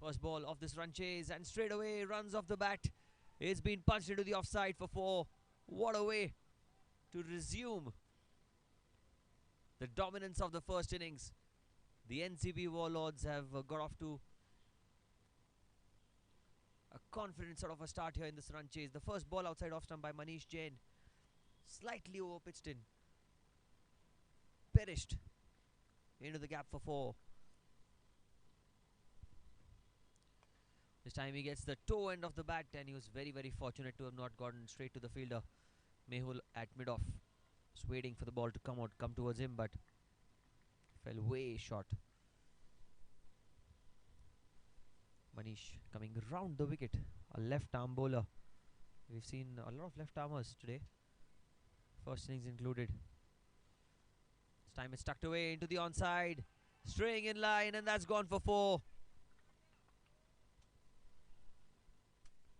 First ball of this run chase, and straight away runs off the bat. It's been punched into the offside for 4. What a way to resume the dominance of the first innings. The Ncp Warlords have got off to a confident sort of a start here in this run chase. The first ball outside off stump by Manish Jain, slightly over pitched in, perished into the gap for 4. This time he gets the toe end of the bat, and he was very fortunate to have not gotten straight to the fielder. Mehul at mid-off was waiting for the ball to come towards him, but fell way short. Manish coming round the wicket, a left arm bowler. We've seen a lot of left armers today, first innings included. This time it's tucked away into the onside, straying in line, and that's gone for 4.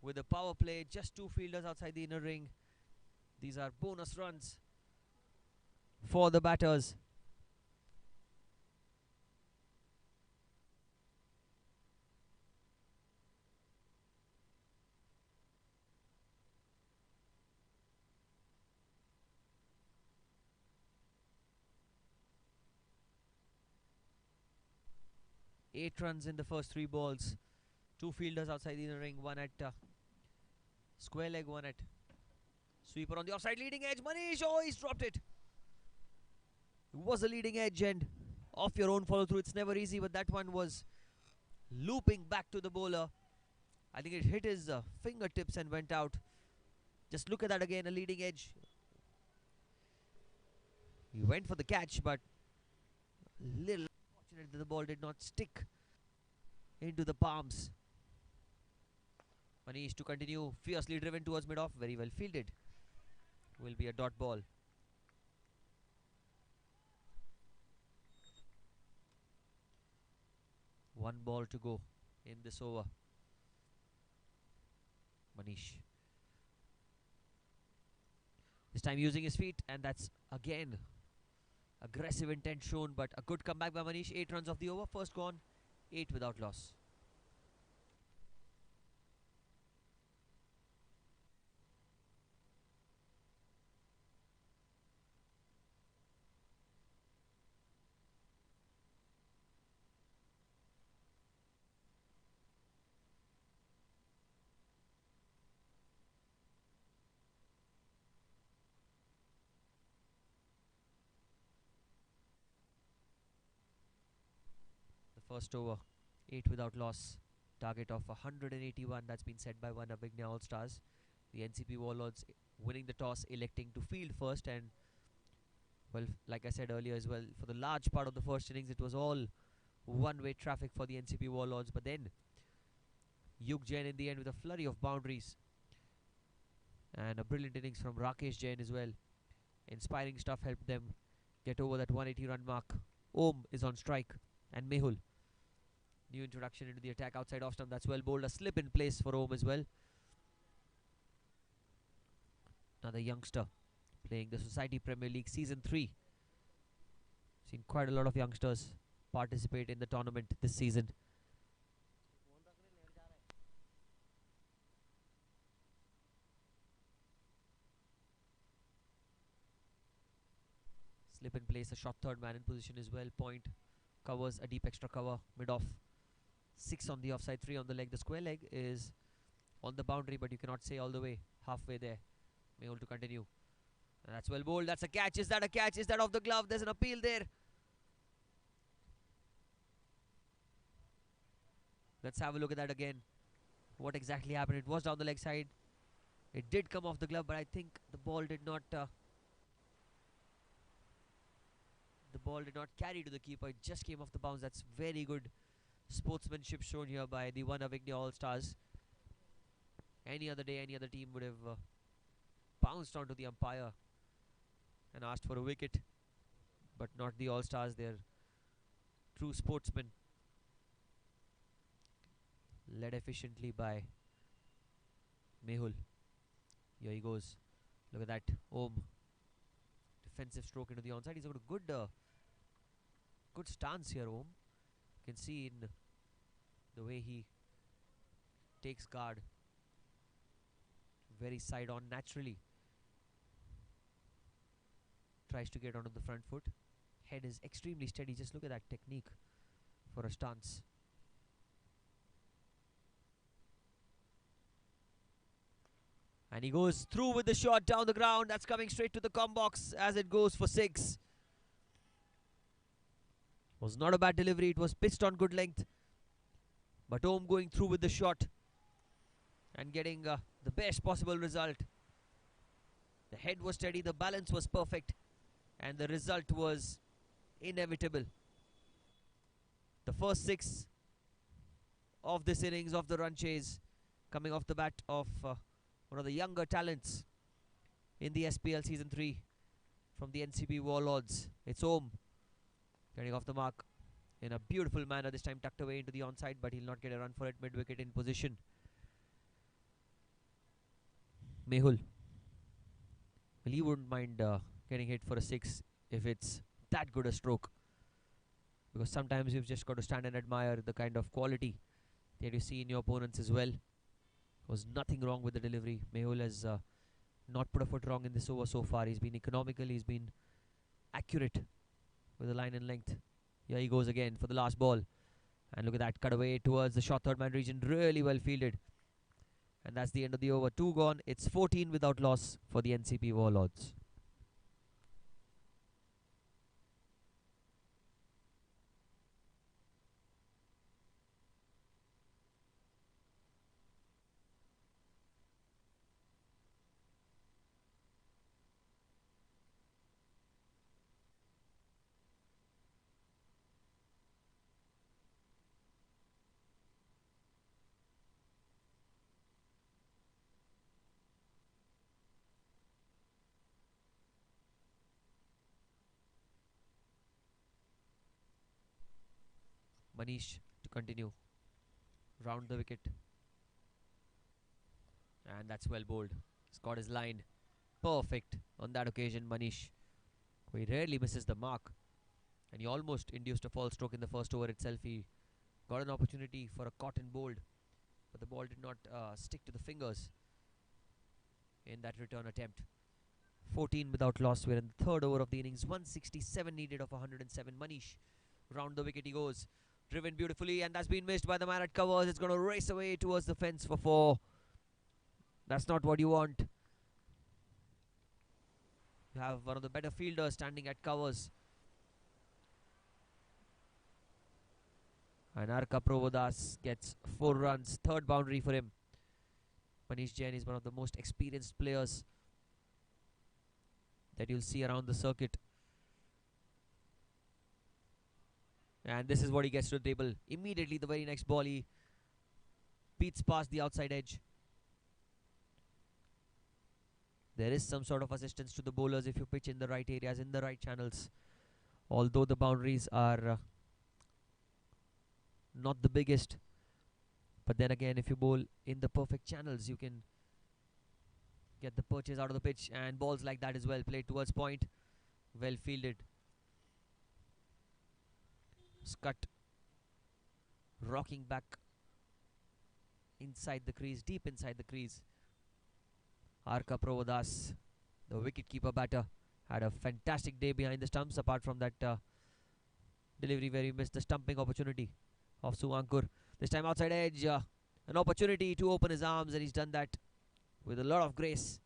With a power play, just 2 fielders outside the inner ring. These are bonus runs for the batters. Eight runs in the first 3 balls. 2 fielders outside the inner ring, one at square leg, one at sweeper on the offside, leading edge. Manish, oh, he's dropped it. It was a leading edge, and off your own follow through, it's never easy, but that one was looping back to the bowler. I think it hit his fingertips and went out. Just look at that again, a leading edge. He went for the catch, but little unfortunate that the ball did not stick into the palms. Manish to continue, fiercely driven towards mid-off, very well fielded. Will be a dot ball. One ball to go in this over. Manish. This time using his feet, and that's again aggressive intent shown, but a good comeback by Manish. 8 runs off the over, first gone, 8 without loss. First over, 8 without loss. Target of 181, that's been set by one Avighna All-Stars. The Ncp Warlords winning the toss, electing to field first, and well, like I said earlier as well, for the large part of the first innings it was all one-way traffic for the Ncp Warlords, but then Yug Jain in the end with a flurry of boundaries, and a brilliant innings from Rakesh Jain as well. Inspiring stuff helped them get over that 180 run mark. Om is on strike, and Mehul. New introduction into the attack outside off stump. That's well bowled. A slip in place for Om as well. Another youngster playing the Society Premier League Season 3. Seen quite a lot of youngsters participate in the tournament this season. Slip in place, a short third man in position as well. Point covers a deep extra cover, mid-off. 6 on the offside, 3 on the leg. The square leg is on the boundary, but you cannot say all the way, halfway there. Mehul to continue. And that's well bowled. That's a catch. Is that a catch? Is that off the glove? There's an appeal there. Let's have a look at that again. What exactly happened? It was down the leg side. It did come off the glove, but I think the ball did not carry to the keeper. It just came off the bounce. That's very good sportsmanship shown here by the one Avighna All-Stars. Any other day, any other team would have bounced onto the umpire and asked for a wicket, but not the All-Stars. They're true sportsmen, led efficiently by Mehul. Here he goes. Look at that. Om. Defensive stroke into the onside. He's got a good stance here, Om. You can see in the way he takes guard. Very side on naturally. Tries to get onto the front foot. Head is extremely steady. Just look at that technique for a stance. And he goes through with the shot down the ground. That's coming straight to the com box as it goes for 6. Was not a bad delivery. It was pitched on good length. But Om going through with the shot and getting the best possible result. The head was steady. The balance was perfect. And the result was inevitable. The first 6 of this innings of the run chase coming off the bat of one of the younger talents in the SPL Season 3 from the Ncp Warlords. It's Om getting off the mark in a beautiful manner, this time tucked away into the onside, but he'll not get a run for it. Mid-wicket in position. Mehul. Well, he wouldn't mind getting hit for a 6 if it's that good a stroke. Because sometimes you've just got to stand and admire the kind of quality that you see in your opponents as well. Was nothing wrong with the delivery. Mehul has not put a foot wrong in this over so far. He's been economical, he's been accurate with the line and length. Here he goes again for the last ball. And look at that, cut away towards the short third man region. Really well fielded. And that's the end of the over. 2 gone. It's 14 without loss for the Ncp Warlords. Manish to continue. Round the wicket. And that's well bowled. Scott is lined. Perfect on that occasion, Manish. He rarely misses the mark. And he almost induced a false stroke in the first over itself. He got an opportunity for a caught and bowled, but the ball did not stick to the fingers in that return attempt. 14 without loss. We're in the third over of the innings. 167 needed of 107. Manish, round the wicket he goes. Driven beautifully, and that's been missed by the man at covers. It's going to race away towards the fence for 4. That's not what you want. You have one of the better fielders standing at covers. And Arka Provodas gets 4 runs. 3rd boundary for him. Manish Jain is one of the most experienced players that you'll see around the circuit. And this is what he gets to the table. Immediately the very next ball he beats past the outside edge. There is some sort of assistance to the bowlers if you pitch in the right areas, in the right channels. Although the boundaries are not the biggest. But then again, if you bowl in the perfect channels, you can get the perches out of the pitch. And balls like that as well, played towards point. Well fielded. Scut rocking back inside the crease, deep inside the crease. Arka Provodas, the wicket-keeper batter, had a fantastic day behind the stumps, apart from that delivery where he missed the stumping opportunity of Suvankur. This time outside edge, an opportunity to open his arms, and he's done that with a lot of grace.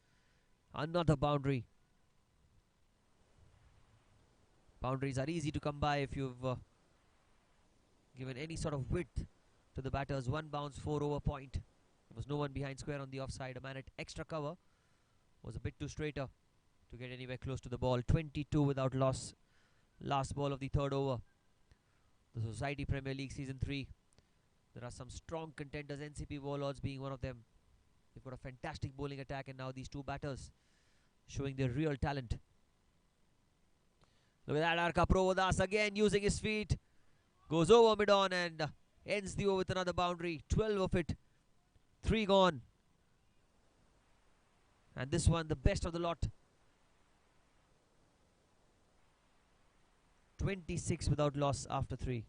Another boundary. Boundaries are easy to come by if you've given any sort of width to the batters. 1 bounce, 4 over point. There was no one behind square on the offside. A man at extra cover was a bit too straighter to get anywhere close to the ball. 22 without loss. Last ball of the 3rd over. The Society Premier League Season 3. There are some strong contenders, Ncp Warlords being one of them. They've got a fantastic bowling attack, and now these 2 batters showing their real talent. Look at that, Arka Provodas again using his feet. Goes over mid-on and ends the over with another boundary. 12 of it. 3 gone. And this one, the best of the lot. 26 without loss after 3.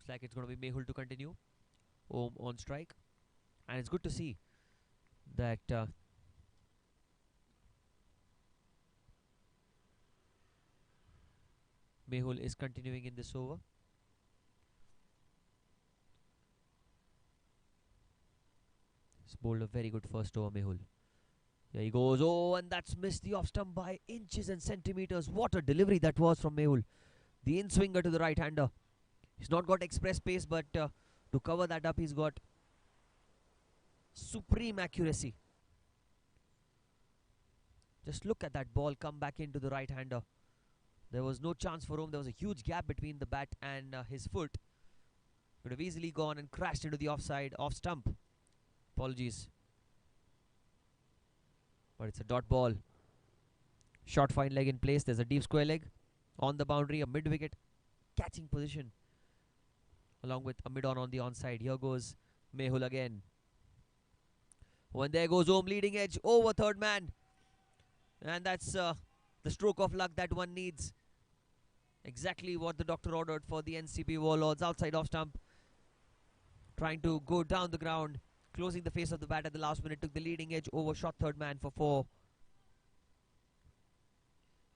Looks like it's going to be Mehul to continue. Om on strike. And it's good to see that Mehul is continuing in this over. He's bowled a very good first over, Mehul. Here he goes. Oh, and that's missed the off stump by inches and centimeters. What a delivery that was from Mehul. The in-swinger to the right-hander. He's not got express pace, but to cover that up, he's got supreme accuracy. Just look at that ball come back into the right-hander. There was no chance for him. There was a huge gap between the bat and his foot. Could have easily gone and crashed into the offside, off stump. Apologies. But it's a dot ball. Short fine leg in place. There's a deep square leg on the boundary. A mid-wicket catching position. Along with a mid-on the onside. Here goes Mehul again. Oh, and there goes Om leading edge over third man. And that's the stroke of luck that one needs. Exactly what the doctor ordered for the Ncp Warlords. Outside off stump. Trying to go down the ground. Closing the face of the bat at the last minute. Took the leading edge over shot third man for 4.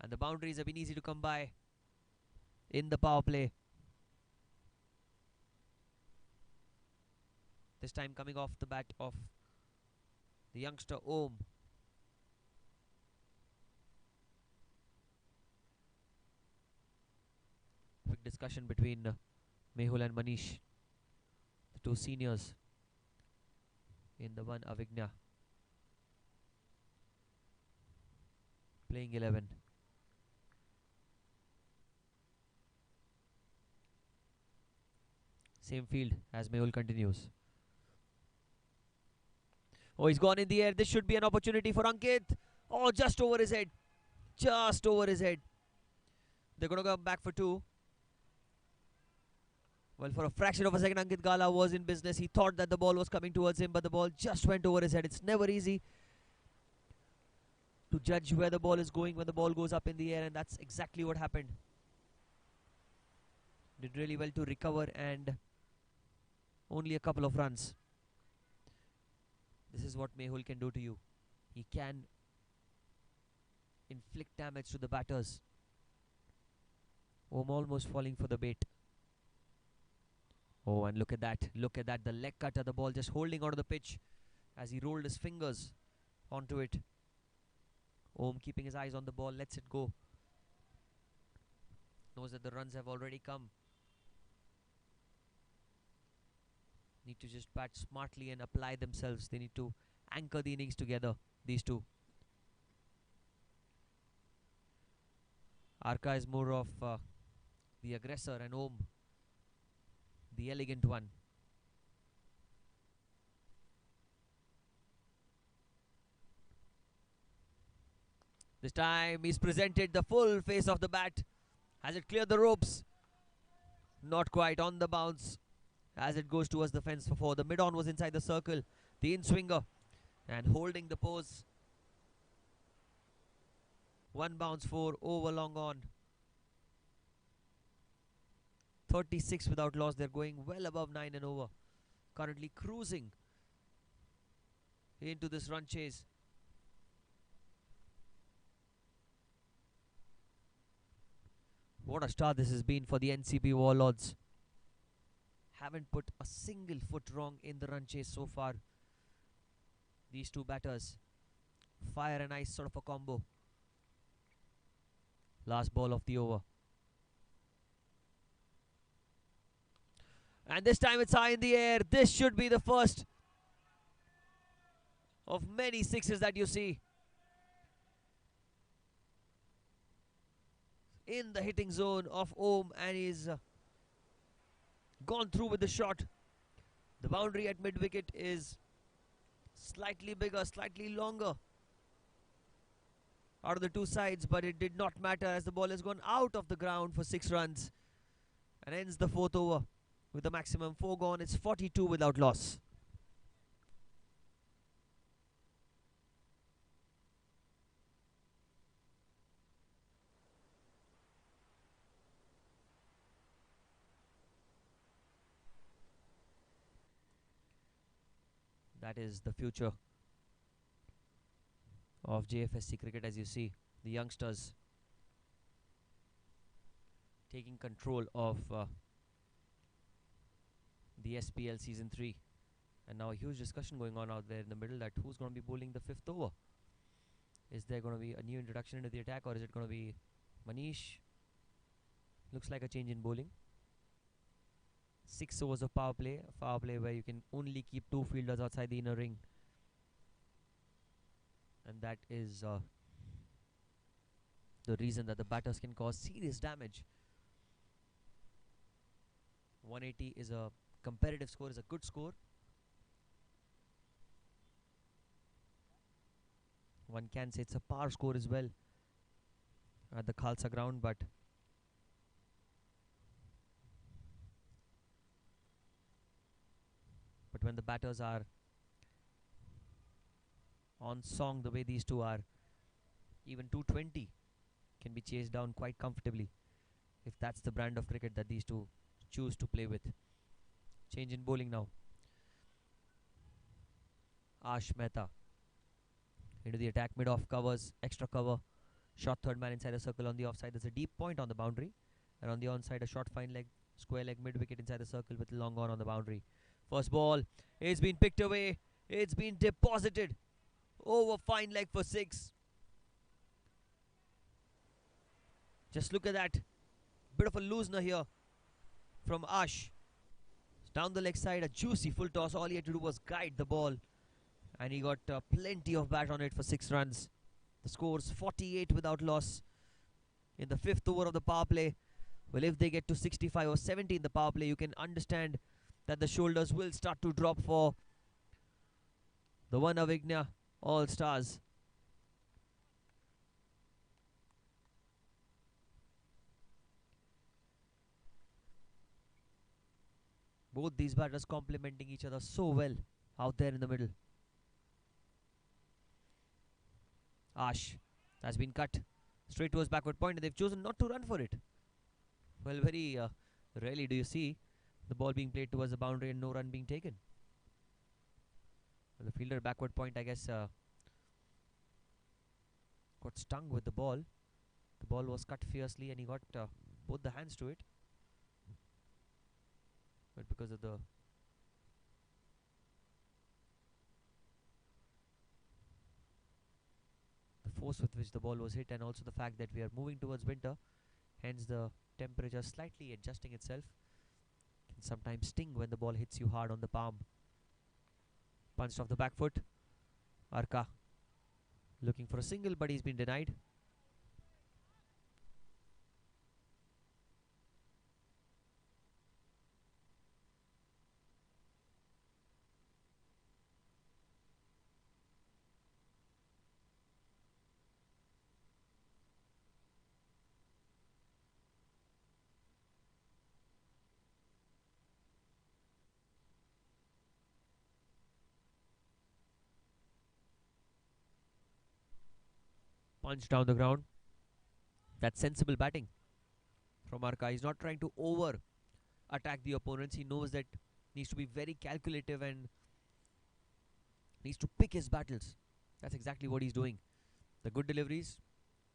And the boundaries have been easy to come by in the power play. This time coming off the bat of the youngster Om. Quick discussion between Mehul and Manish, the two seniors in the one Avighna. Playing 11. Same field as Mehul continues. Oh, he's gone in the air. This should be an opportunity for Ankit. Oh, just over his head. Just over his head. They're going to come back for 2. Well, for a fraction of a second, Ankit Gala was in business. He thought that the ball was coming towards him, but the ball just went over his head. It's never easy to judge where the ball is going when the ball goes up in the air, and that's exactly what happened. Did really well to recover, and only a couple of runs. This is what Mehul can do to you. He can inflict damage to the batters. Om almost falling for the bait. Oh, and look at that. Look at that. The leg cutter, the ball just holding onto the pitch as he rolled his fingers onto it. Om keeping his eyes on the ball, lets it go. Knows that the runs have already come. Need to just bat smartly and apply themselves. They need to anchor the innings together, these two. Arka is more of the aggressor, and Om the elegant one. This time he's presented the full face of the bat. Has it cleared the ropes? Not quite. On the bounce as it goes towards the fence for 4. The mid-on was inside the circle. The in-swinger and holding the pose. 1 bounce 4 over long on. 36 without loss. They're going well above 9 and over. Currently cruising into this run chase. What a start this has been for the Ncp Warlords. Haven't put a single foot wrong in the run chase so far. These two batters. Fire and ice sort of a combo. Last ball of the over. And this time it's high in the air. This should be the first of many sixes that you see. In the hitting zone of Om, and he's gone through with the shot. The boundary at mid-wicket is slightly bigger, slightly longer out of the two sides, but it did not matter as the ball has gone out of the ground for 6 runs and ends the 4th over with a maximum 4 gone. It's 42 without loss. That is the future of Jfsc cricket, as you see. The youngsters taking control of the SPL Season 3. And now a huge discussion going on out there in the middle that who's going to be bowling the 5th over. Is there going to be a new introduction into the attack, or is it going to be Manish? Looks like a change in bowling. 6 overs of power play where you can only keep 2 fielders outside the inner ring. And that is the reason that the batters can cause serious damage. 180 is a competitive score, is a good score. One can say it's a power score as well at the Khalsa ground, but when the batters are on song the way these two are, even 220 can be chased down quite comfortably if that's the brand of cricket that these two choose to play with. Change in bowling now. Ash Mehta into the attack, mid-off covers, extra cover, short third man inside the circle. On the offside there's a deep point on the boundary, and on the onside a short fine leg, square leg, mid-wicket inside the circle with long on the boundary. First ball, it's been picked away, it's been deposited over fine leg for 6. Just look at that, bit of a loosener here from Ash. Down the leg side, a juicy full toss. All he had to do was guide the ball, and he got plenty of bat on it for 6 runs. The score's 48 without loss in the 5th over of the power play. Well, if they get to 65 or 70 in the power play, you can understand that the shoulders will start to drop for the one Avighna All-Stars. Both these batters complementing each other so well out there in the middle. Ash has been cut straight towards backward point, and they've chosen not to run for it. Well, very rarely do you see the ball being played towards the boundary and no run being taken. Well, the fielder at backward point, I guess, got stung with the ball. The ball was cut fiercely and he got both the hands to it. But because of the force with which the ball was hit, and also the fact that we are moving towards winter, hence the temperature slightly adjusting itself, can sometimes sting when the ball hits you hard on the palm. Punched off the back foot. Arka looking for a single, but he's been denied. Punch down the ground. That's sensible batting from Arka. He's not trying to over attack the opponents. He knows that needs to be very calculative and needs to pick his battles. That's exactly what he's doing. The good deliveries,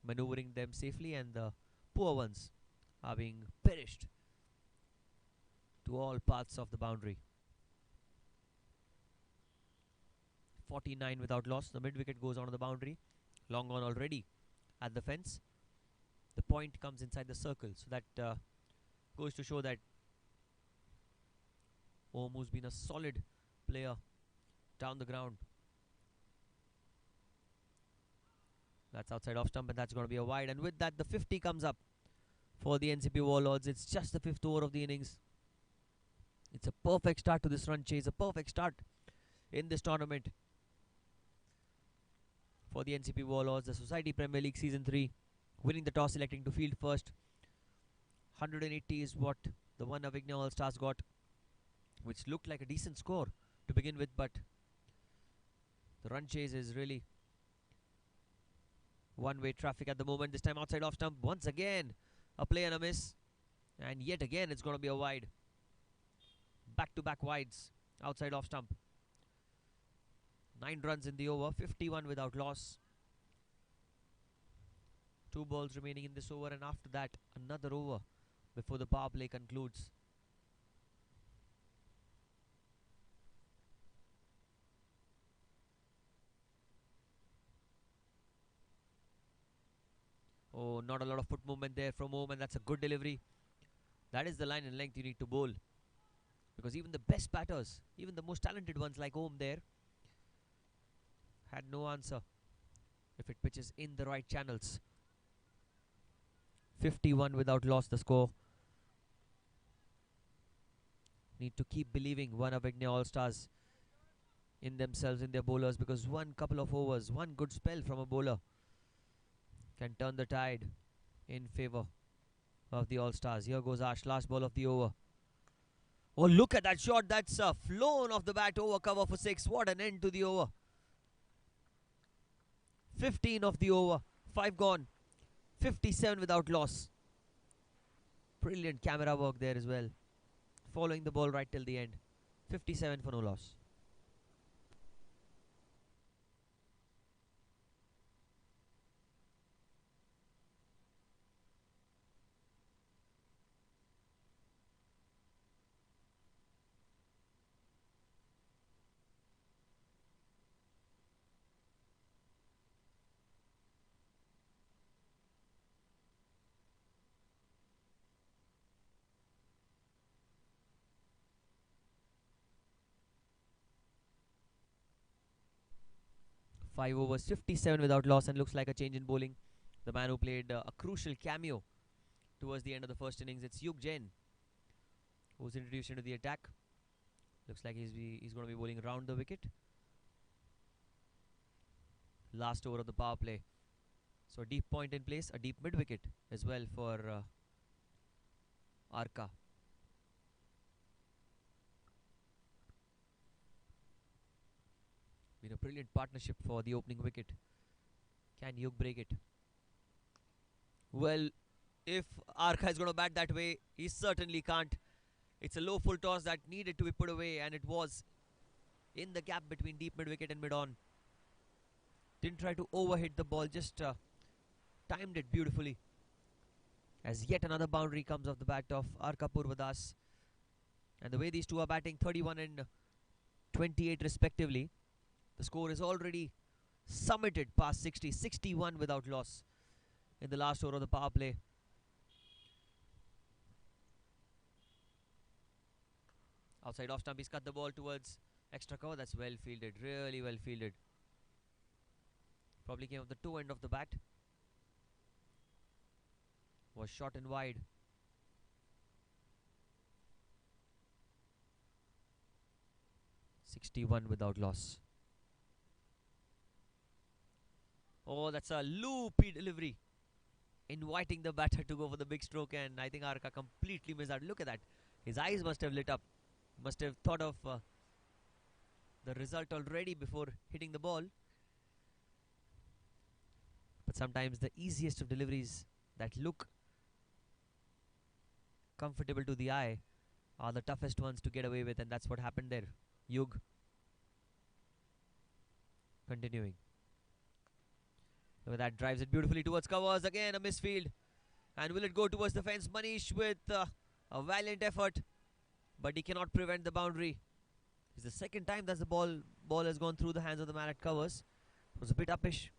maneuvering them safely, and the poor ones are being perished to all parts of the boundary. 49 without loss. The mid wicket goes on the boundary. Long on already at the fence. The point comes inside the circle, so that goes to show that Omu's been a solid player down the ground. That's outside off stump, and that's going to be a wide. And with that, the 50 comes up for the Ncp Warlords. It's just the 5th over of the innings. It's a perfect start to this run chase, a perfect start in this tournament for the Ncp Warlords, the Society Premier League Season 3, winning the toss, electing to field first. 180 is what the one Avighna All-Stars got, which looked like a decent score to begin with, but the run chase is really one-way traffic at the moment. This time outside off stump, once again a play and a miss, and yet again it's going to be a wide. Back-to-back wides outside off stump. 9 runs in the over, 51 without loss. 2 balls remaining in this over, and after that, another over before the power play concludes. Oh, not a lot of foot movement there from Om, and that's a good delivery. That is the line and length you need to bowl. Because even the best batters, even the most talented ones like Om there, had no answer if it pitches in the right channels. 51 without loss the score. Need to keep believing one Avighna All-Stars in themselves, in their bowlers, because one couple of overs, one good spell from a bowler can turn the tide in favour of the All-Stars. Here goes Ash, last ball of the over. Oh, look at that shot. That's flown off the bat over cover for 6. What an end to the over. 15 of the over. 5 gone. 57 without loss. Brilliant camera work there as well. Following the ball right till the end. 57 for no loss. Five overs, 57 without loss, and looks like a change in bowling. The man who played a crucial cameo towards the end of the first innings, it's Yug Jain, who's introduced into the attack. Looks like he's going to be bowling around the wicket. Last over of the power play. So a deep point in place, a deep mid-wicket as well for Arka. Been a brilliant partnership for the opening wicket. Can Yug break it? Well, if Arka is going to bat that way, he certainly can't. It's a low full toss that needed to be put away, and it was in the gap between deep mid-wicket and mid-on. Didn't try to overhit the ball, just timed it beautifully. As yet another boundary comes off the bat of Arka Purvadas. And the way these two are batting, 31 and 28 respectively, the score is already summited past 60, 61 without loss in the last over of the power play. Outside off stump, he's cut the ball towards extra cover. That's well fielded, really well fielded. Probably came off the toe end of the bat. Was short and wide. (61) without loss. Oh, that's a loopy delivery, inviting the batter to go for the big stroke, and I think Arka completely missed out. Look at that. His eyes must have lit up. Must have thought of the result already before hitting the ball. But sometimes the easiest of deliveries that look comfortable to the eye are the toughest ones to get away with, and that's what happened there. Yug continuing. Look at that, drives it beautifully towards covers. Again a misfield, and will it go towards the fence? Manish with a valiant effort, but he cannot prevent the boundary. It's the second time that the ball has gone through the hands of the man at covers. It was a bit uppish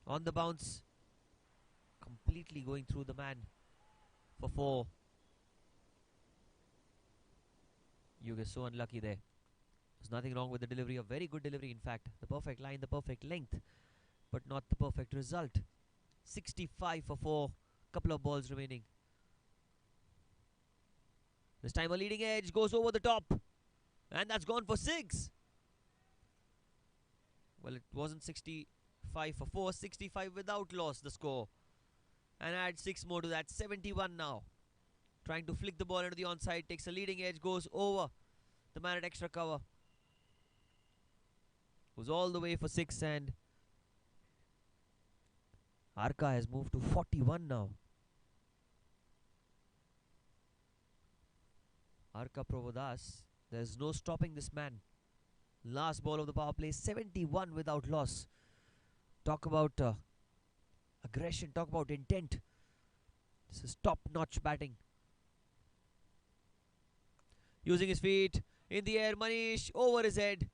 on the bounce, completely going through the man for 4. Yug is so unlucky there. There's nothing wrong with the delivery, a very good delivery in fact. The perfect line, the perfect length, but not the perfect result. 65 for 4, couple of balls remaining. This time a leading edge goes over the top, and that's gone for 6. Well, it wasn't 65 for 4, 65 without loss the score. And add 6 more to that, 71 now. Trying to flick the ball into the onside, takes a leading edge, goes over the man at extra cover. Goes all the way for 6, and Arka has moved to 41 now. Arka Provodas, there's no stopping this man. Last ball of the power play, 71 without loss. Talk about aggression, talk about intent. This is top-notch batting. Using his feet in the air, Manish over his head,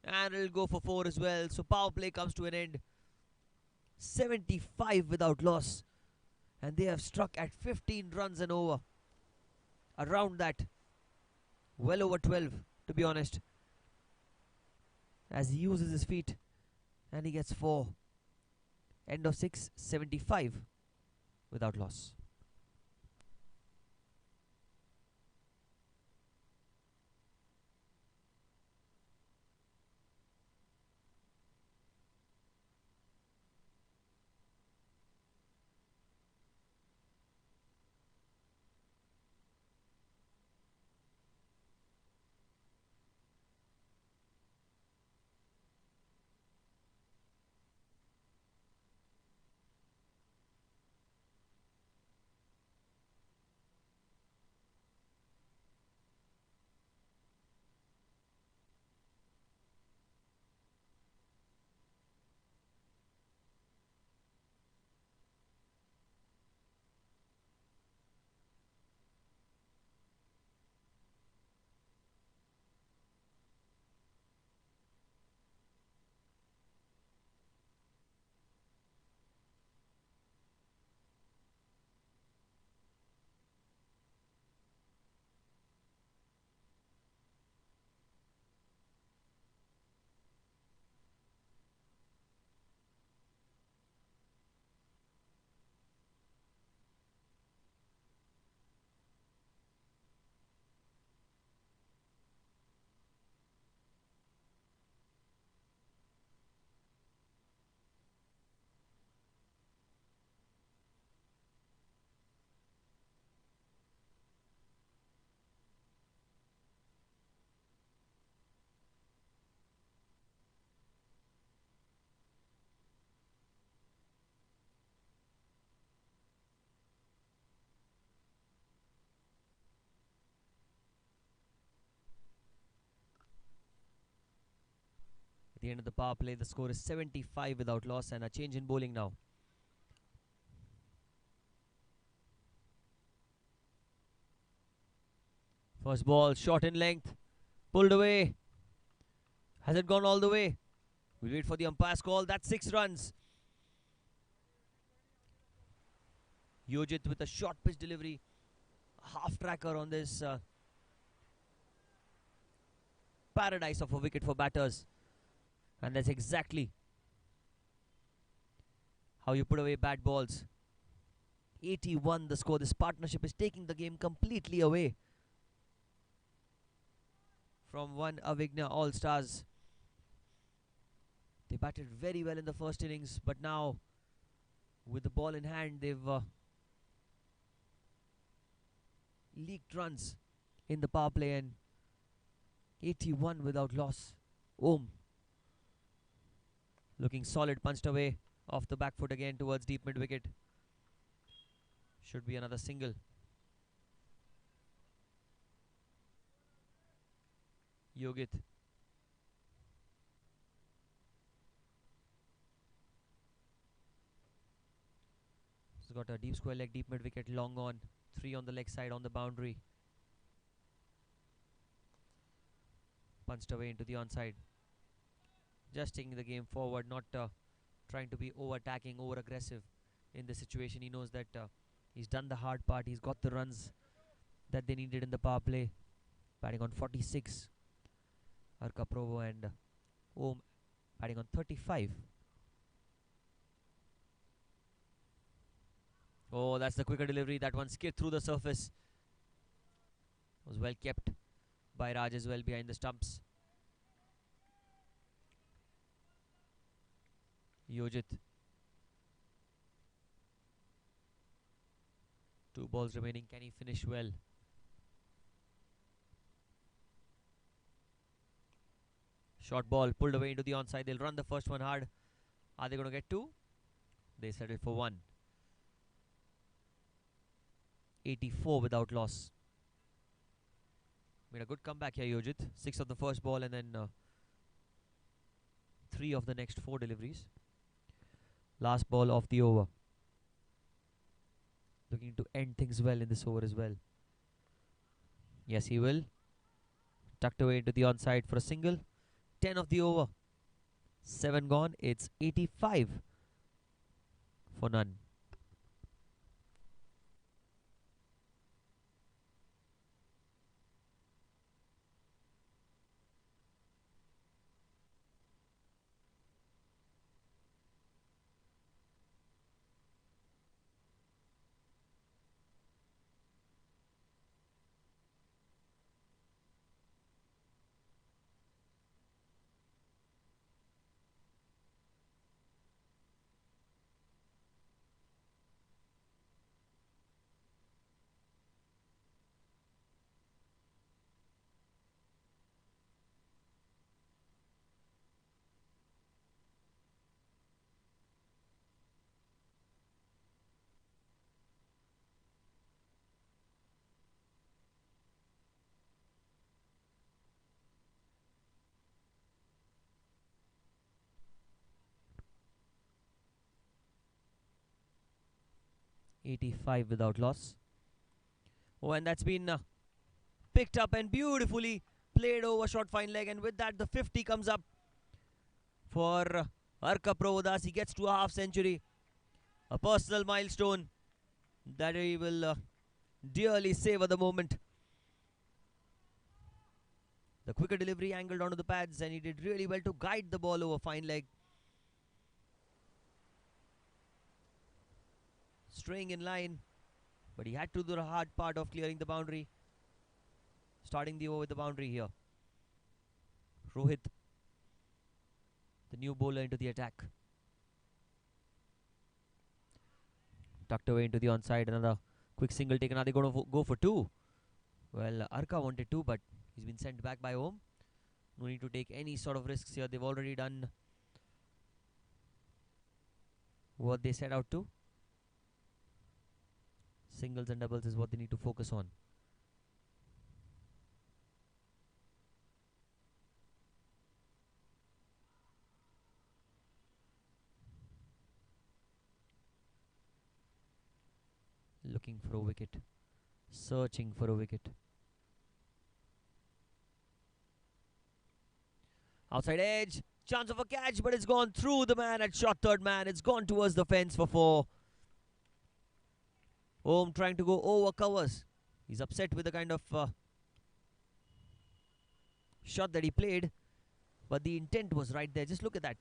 and it'll go for 4 as well. So power play comes to an end. 75 without loss, and they have struck at 15 runs and over. Around that, well over 12 to be honest, as he uses his feet and he gets 4. End of 6, 75 without loss. At the end of the power play, the score is 75 without loss, and a change in bowling now. First ball, short in length, pulled away. Has it gone all the way? We'll wait for the umpire's call. That's 6 runs. Yojit with a short pitch delivery. Half tracker on this paradise of a wicket for batters. And that's exactly how you put away bad balls. 81 the score. This partnership is taking the game completely away from one Avighna All-Stars. They batted very well in the first innings, but now with the ball in hand, they've leaked runs in the power play, and 81 without loss. Om looking solid, punched away off the back foot again towards deep mid wicket. Should be another single. Yogit. He's got a deep square leg, deep mid wicket, long on. 3 on the leg side on the boundary. Punched away into the onside. Just taking the game forward, not trying to be over-attacking, over-aggressive in this situation. He knows that he's done the hard part. He's got the runs that they needed in the power play. Batting on 46. Arka Provo and Om batting on 35. Oh, that's the quicker delivery. That one skid through the surface. Was well kept by Raj as well behind the stumps. Yojit. 2 balls remaining. Can he finish well? Short ball pulled away into the onside. They'll run the first one hard. Are they going to get 2? They settle for 1. 84 without loss. Made a good comeback here, Yojit. 6 of the first ball and then 3 of the next 4 deliveries. Last ball of the over. Looking to end things well in this over as well. Yes, he will. Tucked away into the onside for a single. 10 of the over. 7 gone. It's 85 for none. $85 without loss. Oh, and that's been picked up and beautifully played over short fine leg, and with that the 50 comes up for Arka Provodas. He gets to a half century, a personal milestone that he will dearly savor the moment. The quicker delivery angled onto the pads, and he did really well to guide the ball over fine leg. Straying in line, but he had to do the hard part of clearing the boundary. Starting the over with the boundary here. Rohit, the new bowler, into the attack. Tucked away into the onside. Another quick single taken. Are they going to go for 2? Well, Arka wanted 2, but he's been sent back by Om. No need to take any sort of risks here. They've already done what they set out to. Singles and doubles is what they need to focus on. Looking for a wicket. Searching for a wicket. Outside edge. Chance of a catch, but it's gone through the man at short third man. It's gone towards the fence for 4. Om trying to go over covers. He's upset with the kind of shot that he played, but the intent was right there. Just look at that.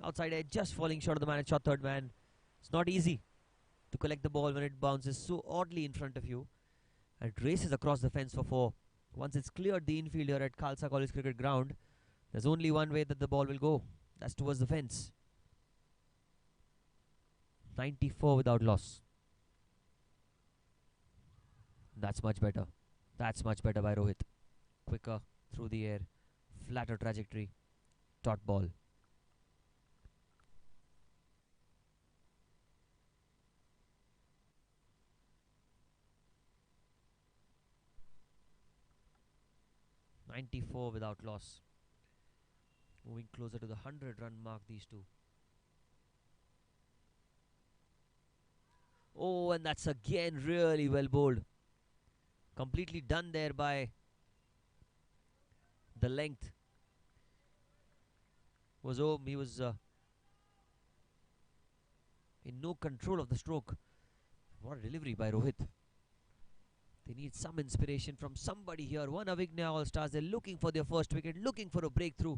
Outside edge, just falling short of the man at short third man. It's not easy to collect the ball when it bounces so oddly in front of you. And it races across the fence for 4. Once it's cleared the infield here at Khalsa College Cricket Ground, there's only one way that the ball will go. That's towards the fence. 94 without loss. That's much better. That's much better by Rohit. Quicker through the air. Flatter trajectory. Dot ball. .94 without loss. Moving closer to the 100-run mark, these two. Oh, and that's again really well bowled. Completely done there by the length. He was in no control of the stroke. What a delivery by Rohit. They need some inspiration from somebody here. One Avighna All-Stars. They're looking for their first wicket, looking for a breakthrough.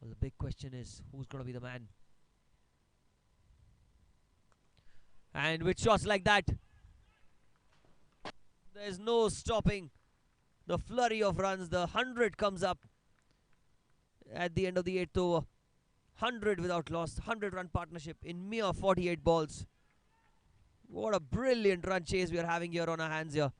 Well, the big question is, who's going to be the man? And with shots like that, there's no stopping the flurry of runs. The 100 comes up at the end of the 8th over. 100 without loss. 100-run partnership in mere 48 balls. What a brilliant run chase we are having here on our hands here.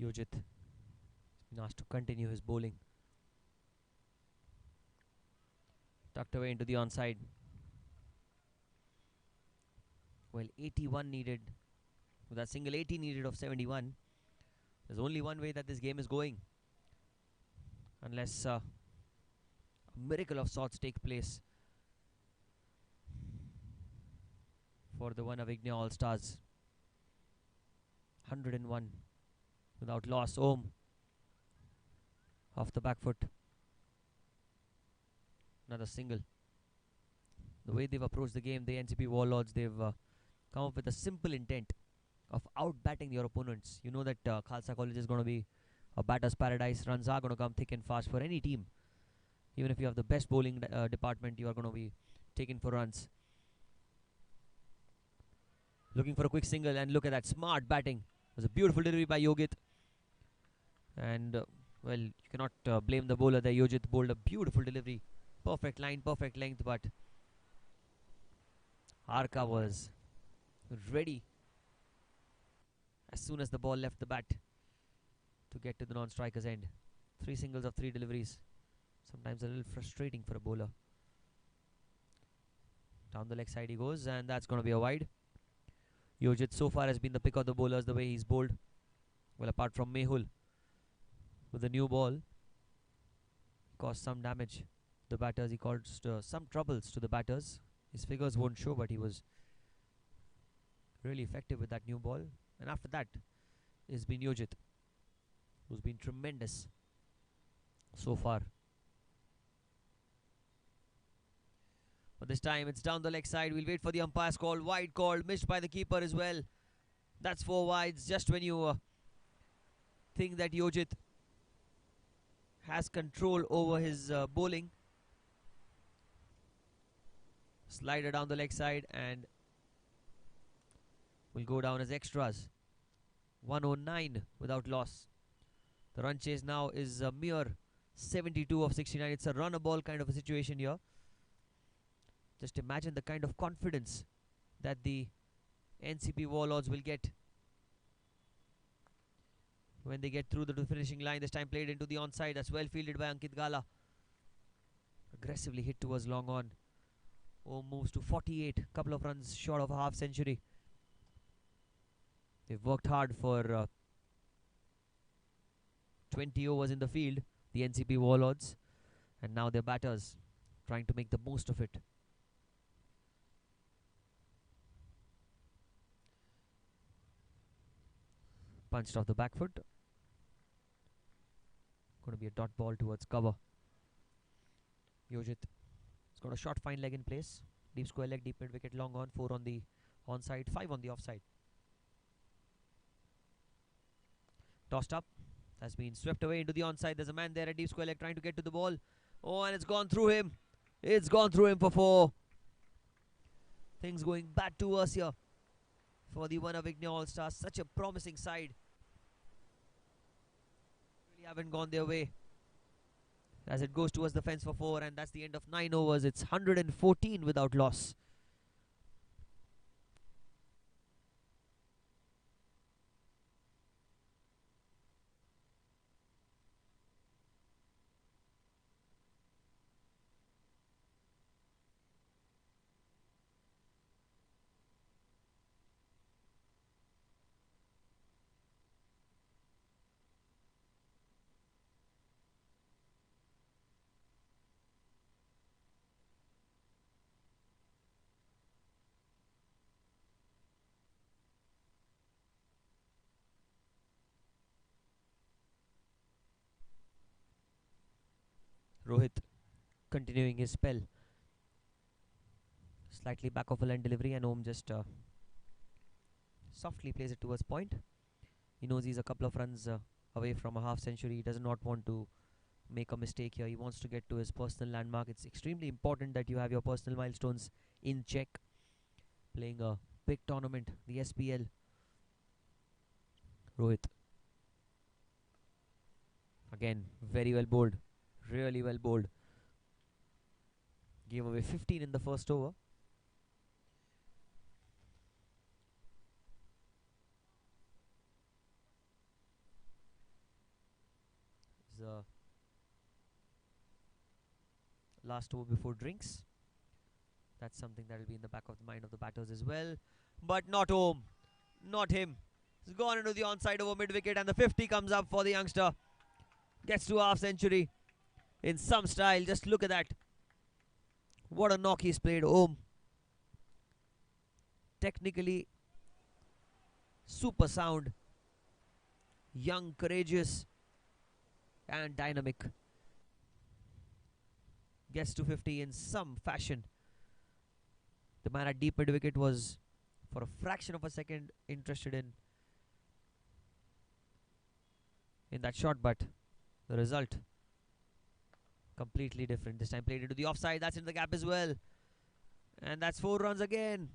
Yojit has been asked to continue his bowling. Tucked away into the onside. Well, 81 needed. With that single 80 needed of 71. There's only one way that this game is going. Unless a miracle of sorts take place for the Avighna All-Stars. 101 without loss. Om off the back foot. Another single. The way they've approached the game, the Ncp Warlords, they've come up with a simple intent of out-batting your opponents. You know that Khalsa College is going to be a batter's paradise. Runs are going to come thick and fast for any team. Even if you have the best bowling department, you are going to be taken for runs. Looking for a quick single, and look at that smart batting. It was a beautiful delivery by Yogit. And, well, you cannot blame the bowler there. Yojit bowled a beautiful delivery. Perfect line, perfect length, but Arka was ready as soon as the ball left the bat to get to the non-striker's end. 3 singles of 3 deliveries. Sometimes a little frustrating for a bowler. Down the leg side he goes, and that's going to be a wide. Yojit so far has been the pick of the bowlers, the way he's bowled. Well, apart from Mehul, with the new ball, caused some damage. The batters, he caused some troubles to the batters. His figures won't show, but he was really effective with that new ball. And after that, it's been Yojit, who's been tremendous so far. But this time it's down the leg side. We'll wait for the umpire's call. Wide call, missed by the keeper as well. That's 4 wides. Just when you think that Yojit has control over his bowling. Slider down the leg side and will go down as extras. 109 without loss. The run chase now is a mere 72 of 69. It's a runner ball kind of a situation here. Just imagine the kind of confidence that the Ncp Warlords will get when they get through the finishing line. This time played into the onside. That's well fielded by Ankit Gala. Aggressively hit towards long on. Oh, moves to 48. Couple of runs short of a half century. They've worked hard for 20 overs in the field, the Ncp Warlords. And now their batters trying to make the most of it. Punched off the back foot. Going to be a dot ball towards cover. Yojit. It's got a short fine leg in place. Deep square leg, deep mid wicket, long on. 4 on the onside, 5 on the offside. Tossed up. Has been swept away into the onside. There's a man there at deep square leg trying to get to the ball. Oh, and it's gone through him. It's gone through him for 4. Things going bad to us here for the Avighna All-Stars. Such a promising side. Really haven't gone their way. As it goes towards the fence for 4, and that's the end of 9 overs. It's 114 without loss. Rohit continuing his spell. Slightly back of a line delivery, and Om just softly plays it towards point. He knows he's a couple of runs away from a half century. He does not want to make a mistake here. He wants to get to his personal landmark. It's extremely important that you have your personal milestones in check. Playing a big tournament, the SPL. Rohit. Again, very well bowled. Really well bowled. Gave away 15 in the first over. last over before drinks. That's something that will be in the back of the mind of the batters as well. But not home. Not him. He's gone into the onside over mid-wicket and the 50 comes up for the youngster. Gets to half century in some style. Just look at that. What a knock he's played home. Technically super sound. Young, courageous and dynamic. Gets to 50 in some fashion. The man at deep mid-wicket was for a fraction of a second interested in that shot, but the result completely different. This time played into the offside. That's in the gap as well. And that's 4 runs again.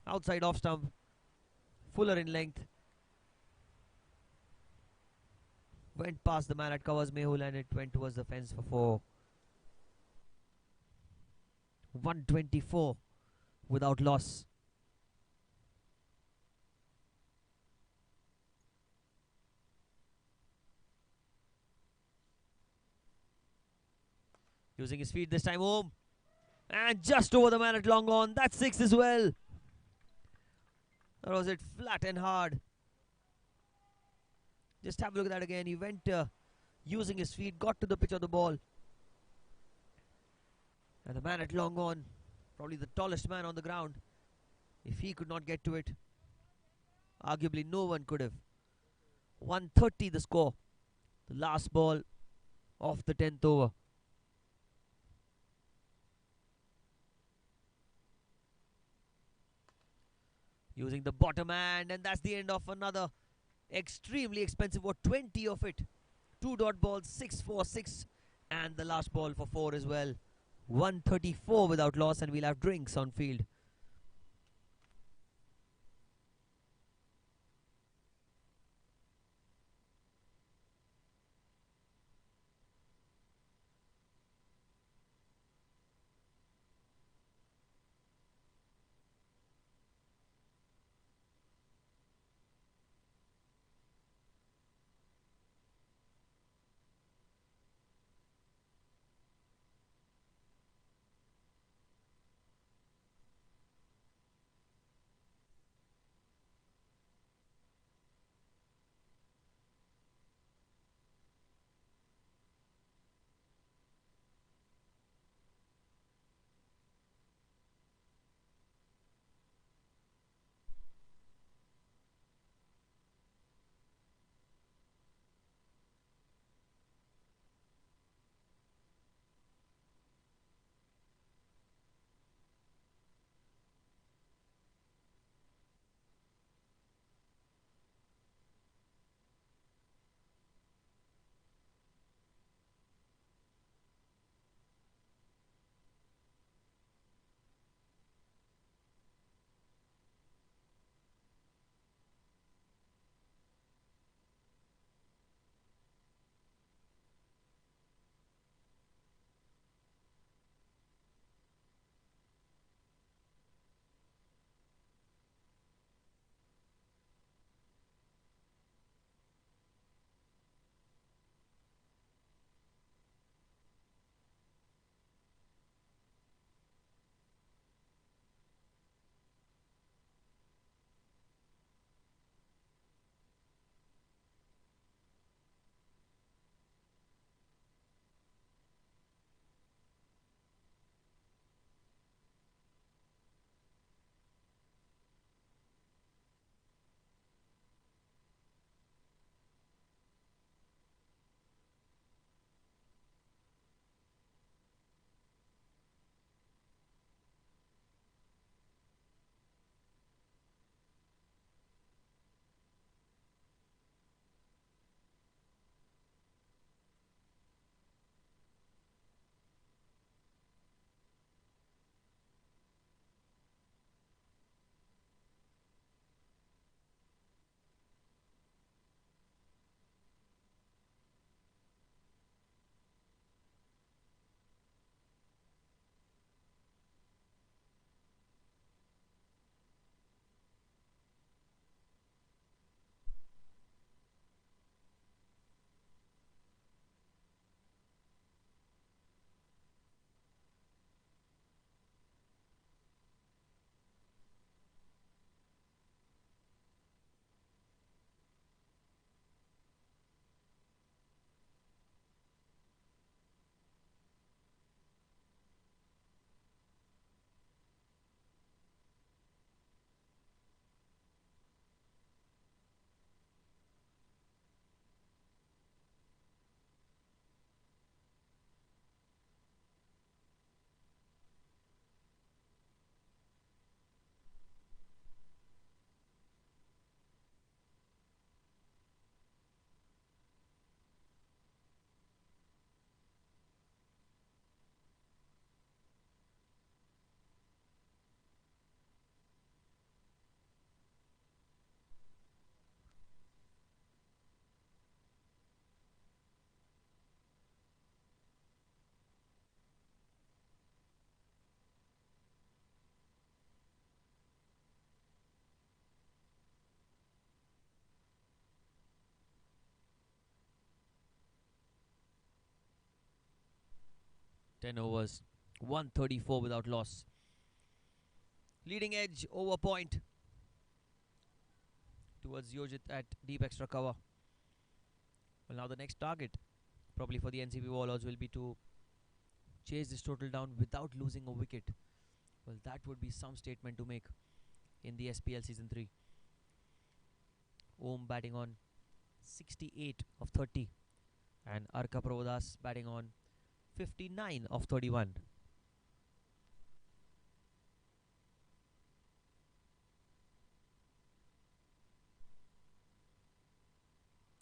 Outside off stump. Fuller in length. Went past the man at covers Mehul and it went towards the fence for 4. 124 without loss. Using his feet this time home. And just over the man at long on. That's 6 as well. That was it, flat and hard. Just have a look at that again. He went using his feet, got to the pitch of the ball. And the man at long on, probably the tallest man on the ground, if he could not get to it, arguably no one could have. 130 the score. The last ball of the 10th over. Using the bottom hand, and that's the end of another extremely expensive, 20 of it. 2 dot balls, 6 for 6, and the last ball for 4 as well. 134 without loss, and we'll have drinks on field. 10 overs, 134 without loss. Leading edge over point towards Yojit at deep extra cover. Well, now the next target, probably for the Ncp Warlords, will be to chase this total down without losing a wicket. Well, that would be some statement to make in the SPL Season 3. Om batting on 68 of 30 and Arka Pravodas batting on 59 of 31.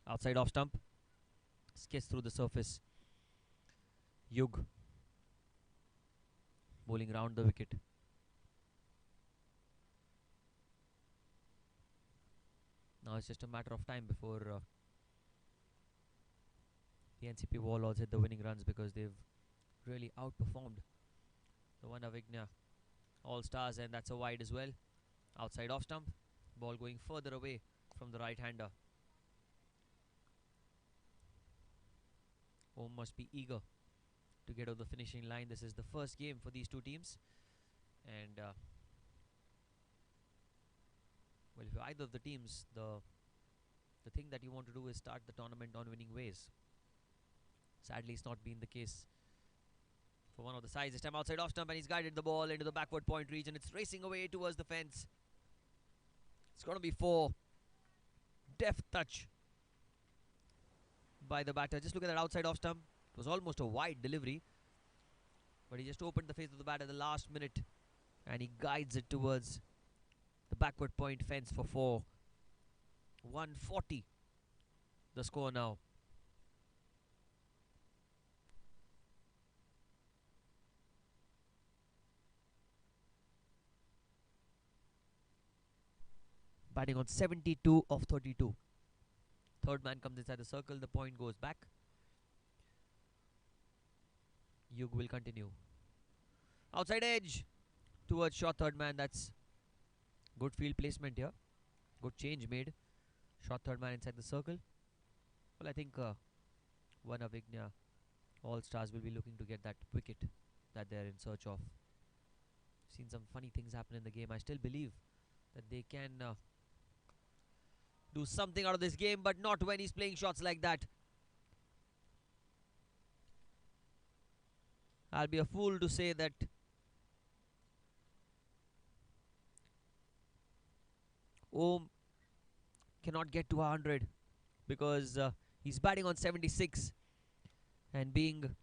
Outside off stump, sketch through the surface. Yug bowling round the wicket. Now it's just a matter of time before the Ncp Warlords hit the winning runs, because they've really outperformed the one Avighna All-Stars, and that's a wide as well. Outside off stump, ball going further away from the right-hander. Om must be eager to get over the finishing line. This is the first game for these two teams, and well, if you're either of the teams, the thing that you want to do is start the tournament on winning ways. Sadly, it's not been the case for one of the sides. This time outside off stump, and he's guided the ball into the backward point region. It's racing away towards the fence. It's going to be 4. Deft touch by the batter. Just look at that outside off stump. It was almost a wide delivery, but he just opened the face of the bat at the last minute, and he guides it towards the backward point fence for 4. 140 the score now. Batting on 72 of 32. Third man comes inside the circle. The point goes back. Yug will continue. Outside edge towards short third man. That's good field placement here. Good change made. Short third man inside the circle. Well, I think one Avighna All-Stars will be looking to get that wicket that they're in search of. Seen some funny things happen in the game. I still believe that they can do something out of this game, but not when he's playing shots like that. I'll be a fool to say that Om cannot get to 100, because he's batting on 76, and being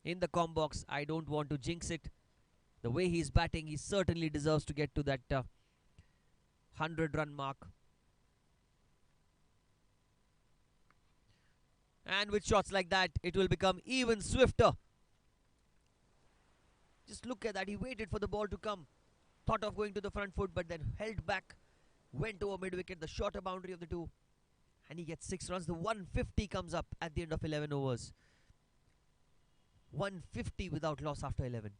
in the com box, I don't want to jinx it. The way he's batting, he certainly deserves to get to that 100-run mark. And with shots like that, it will become even swifter. Just look at that. He waited for the ball to come. Thought of going to the front foot, but then held back. Went over mid-wicket, the shorter boundary of the two. And he gets 6 runs. The 150 comes up at the end of 11 overs. 150 without loss after 11.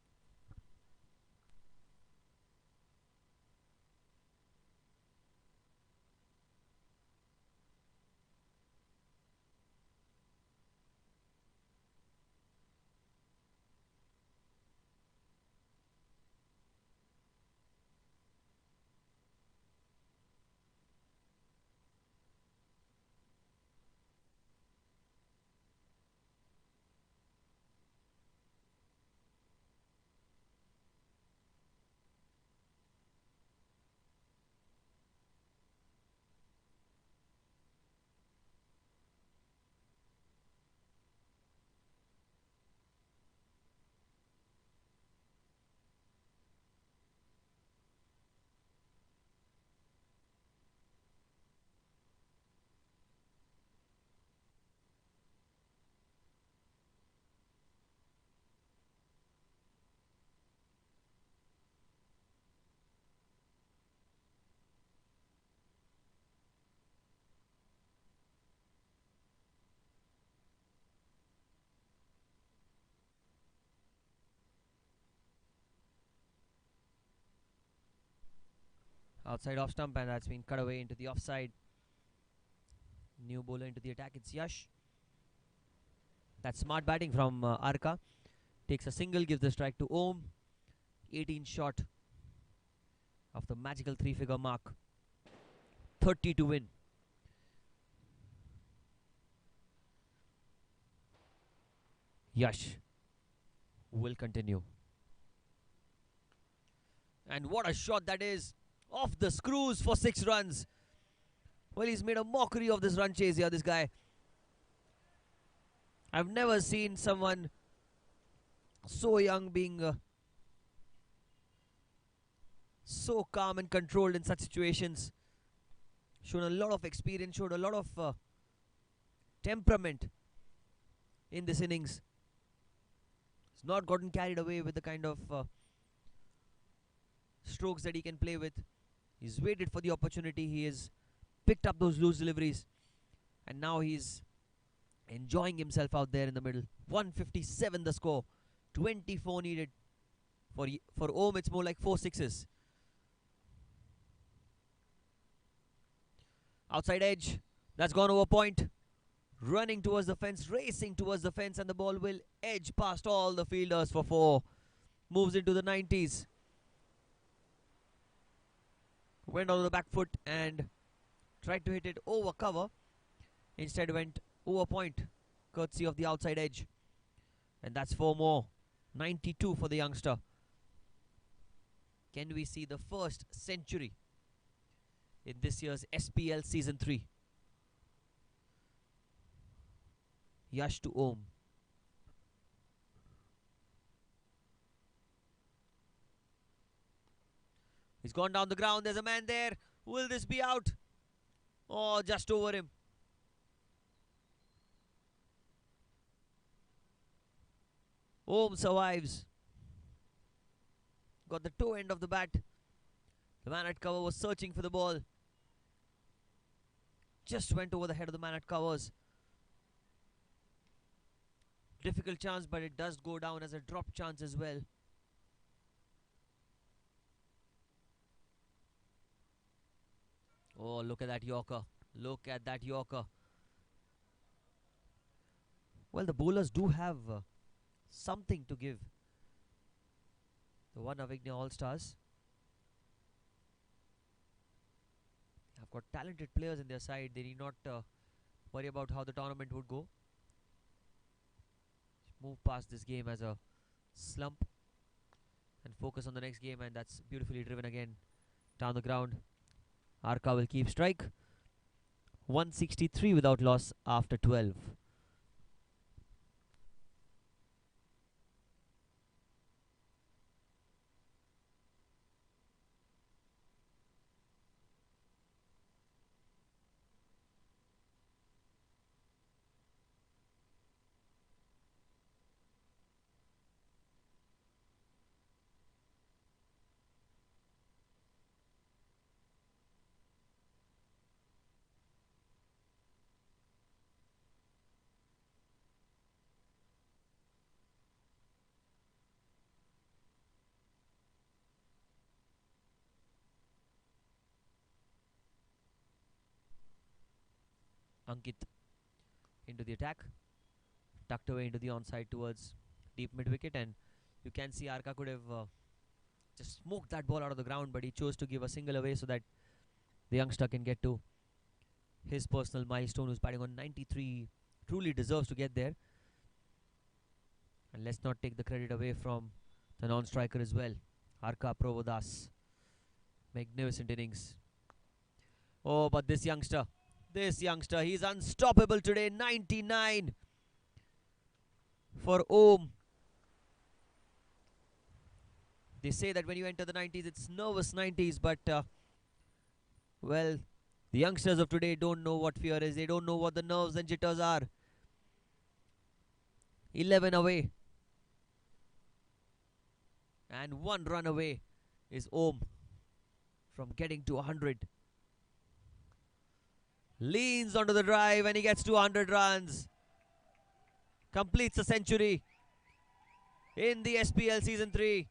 Outside off stump, and that's been cut away into the offside. New bowler into the attack. It's Yash. That's smart batting from Arka. Takes a single, gives the strike to Om. 18 shot of the magical 3-figure mark. 30 to win. Yash will continue. And what a shot that is. Off the screws for 6 runs. Well, he's made a mockery of this run chase here, this guy. I've never seen someone so young being so calm and controlled in such situations. Shown a lot of experience, showed a lot of temperament in this innings. He's not gotten carried away with the kind of strokes that he can play with. He's waited for the opportunity. He has picked up those loose deliveries. And now he's enjoying himself out there in the middle. 157 the score. 24 needed. For Om, it's more like 4 sixes. Outside edge. That's gone over point. Running towards the fence. Racing towards the fence. And the ball will edge past all the fielders for 4. Moves into the 90s. Went on the back foot and tried to hit it over cover. Instead went over point, courtesy of the outside edge. And that's 4 more. 92 for the youngster. Can we see the first century in this year's SPL Season 3? Yash to Om. He's gone down the ground. There's a man there. Will this be out? Oh, just over him. Om survives. Got the toe end of the bat. The man at cover was searching for the ball. Just went over the head of the man at covers. Difficult chance, but it does go down as a drop chance as well. Oh, look at that Yorker. Look at that Yorker. Well, the bowlers do have something to give. The one Avighna All-Stars have got talented players in their side. They need not worry about how the tournament would go. Move past this game as a slump and focus on the next game, and that's beautifully driven again down the ground. Arka will keep strike. 163 without loss after 12. Ankit into the attack, tucked away into the onside towards deep mid wicket, and you can see Arka could have just smoked that ball out of the ground, but he chose to give a single away so that the youngster can get to his personal milestone. Who's batting on 93, truly deserves to get there. And let's not take the credit away from the non-striker as well, Arka Provodas. Magnificent innings. Oh, but this youngster, he's unstoppable today. 99 for Om. They say that when you enter the 90s, it's nervous 90s, but well, the youngsters of today don't know what fear is. They don't know what the nerves and jitters are. 11 away. And 1 run away is Om from getting to 100. Leans onto the drive and he gets to 100 runs. Completes a century in the SPL Season 3.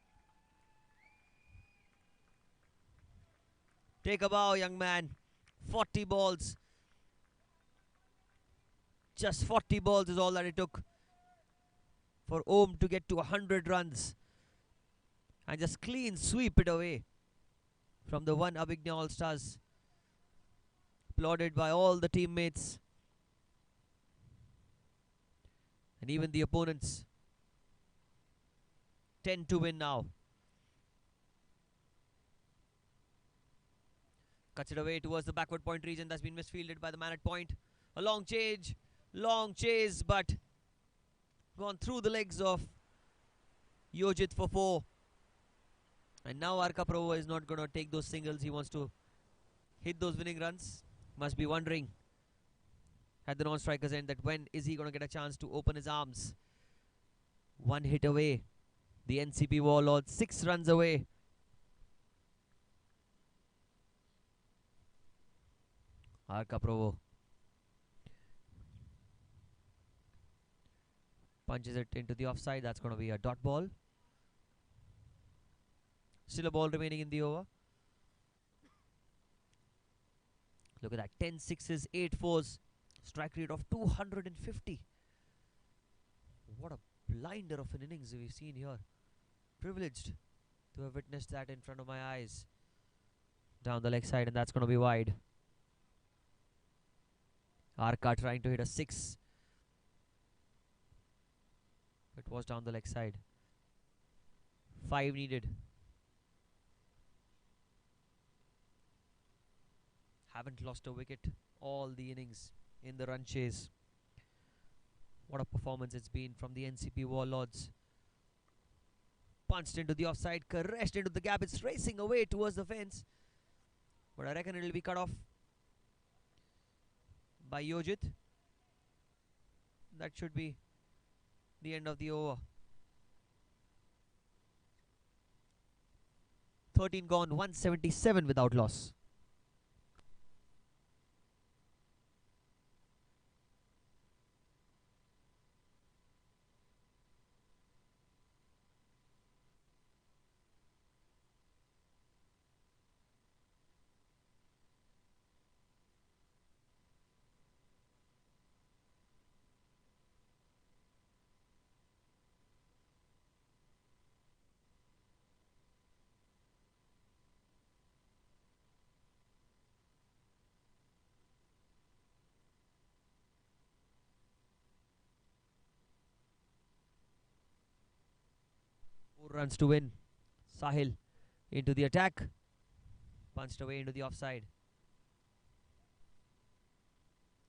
Take a bow, young man. 40 balls. Just 40 balls is all that it took. for Om to get to 100 runs and just clean sweep it away from the one Avighna All-Stars. Applauded by all the teammates and even the opponents. 10 to win now. Cuts it away towards the backward point region. That's been misfielded by the man at point. A long chase, but gone through the legs of Yojit for 4. And now Arkaprova is not going to take those singles. He wants to hit those winning runs. Must be wondering at the non-striker's end that when is he going to get a chance to open his arms. One hit away. The Ncp Warlords 6 runs away. Arkaprova punches it into the offside. That's going to be a dot ball. Still a ball remaining in the over. Look at that. 10 sixes, 8 fours. Strike rate of 250. What a blinder of an innings we've seen here. Privileged to have witnessed that in front of my eyes. Down the leg side, and that's going to be wide. Arka trying to hit a 6. It was down the leg side. 5 needed. Haven't lost a wicket all the innings in the run chase. What a performance it's been from the Ncp Warlords. Punched into the offside, caressed into the gap. It's racing away towards the fence, but I reckon it'll be cut off by Yojit. That should be the end of the over. 13 gone, 177 without loss. Runs to win. Sahil into the attack. Punched away into the offside.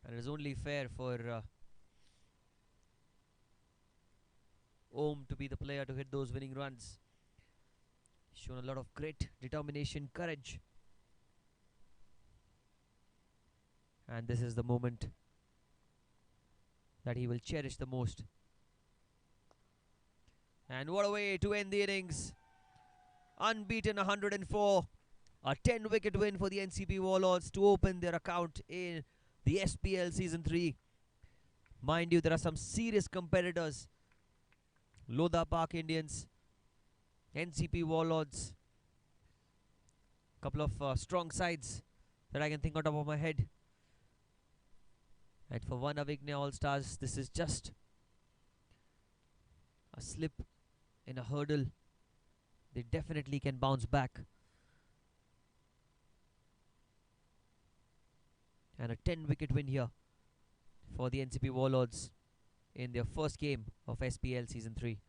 And it is only fair for Om to be the player to hit those winning runs. Shown a lot of grit, determination, courage. And this is the moment that he will cherish the most. And what a way to end the innings. Unbeaten 104. A 10-wicket win for the Ncp Warlords to open their account in the SPL Season 3. Mind you, there are some serious competitors. Lodha Park Indians, Ncp Warlords. Couple of strong sides that I can think on top of my head. And for one Avighna All-Stars, this is just a slip in a hurdle. They definitely can bounce back. And a 10-wicket win here for the Ncp Warlords in their first game of SPL Season 3.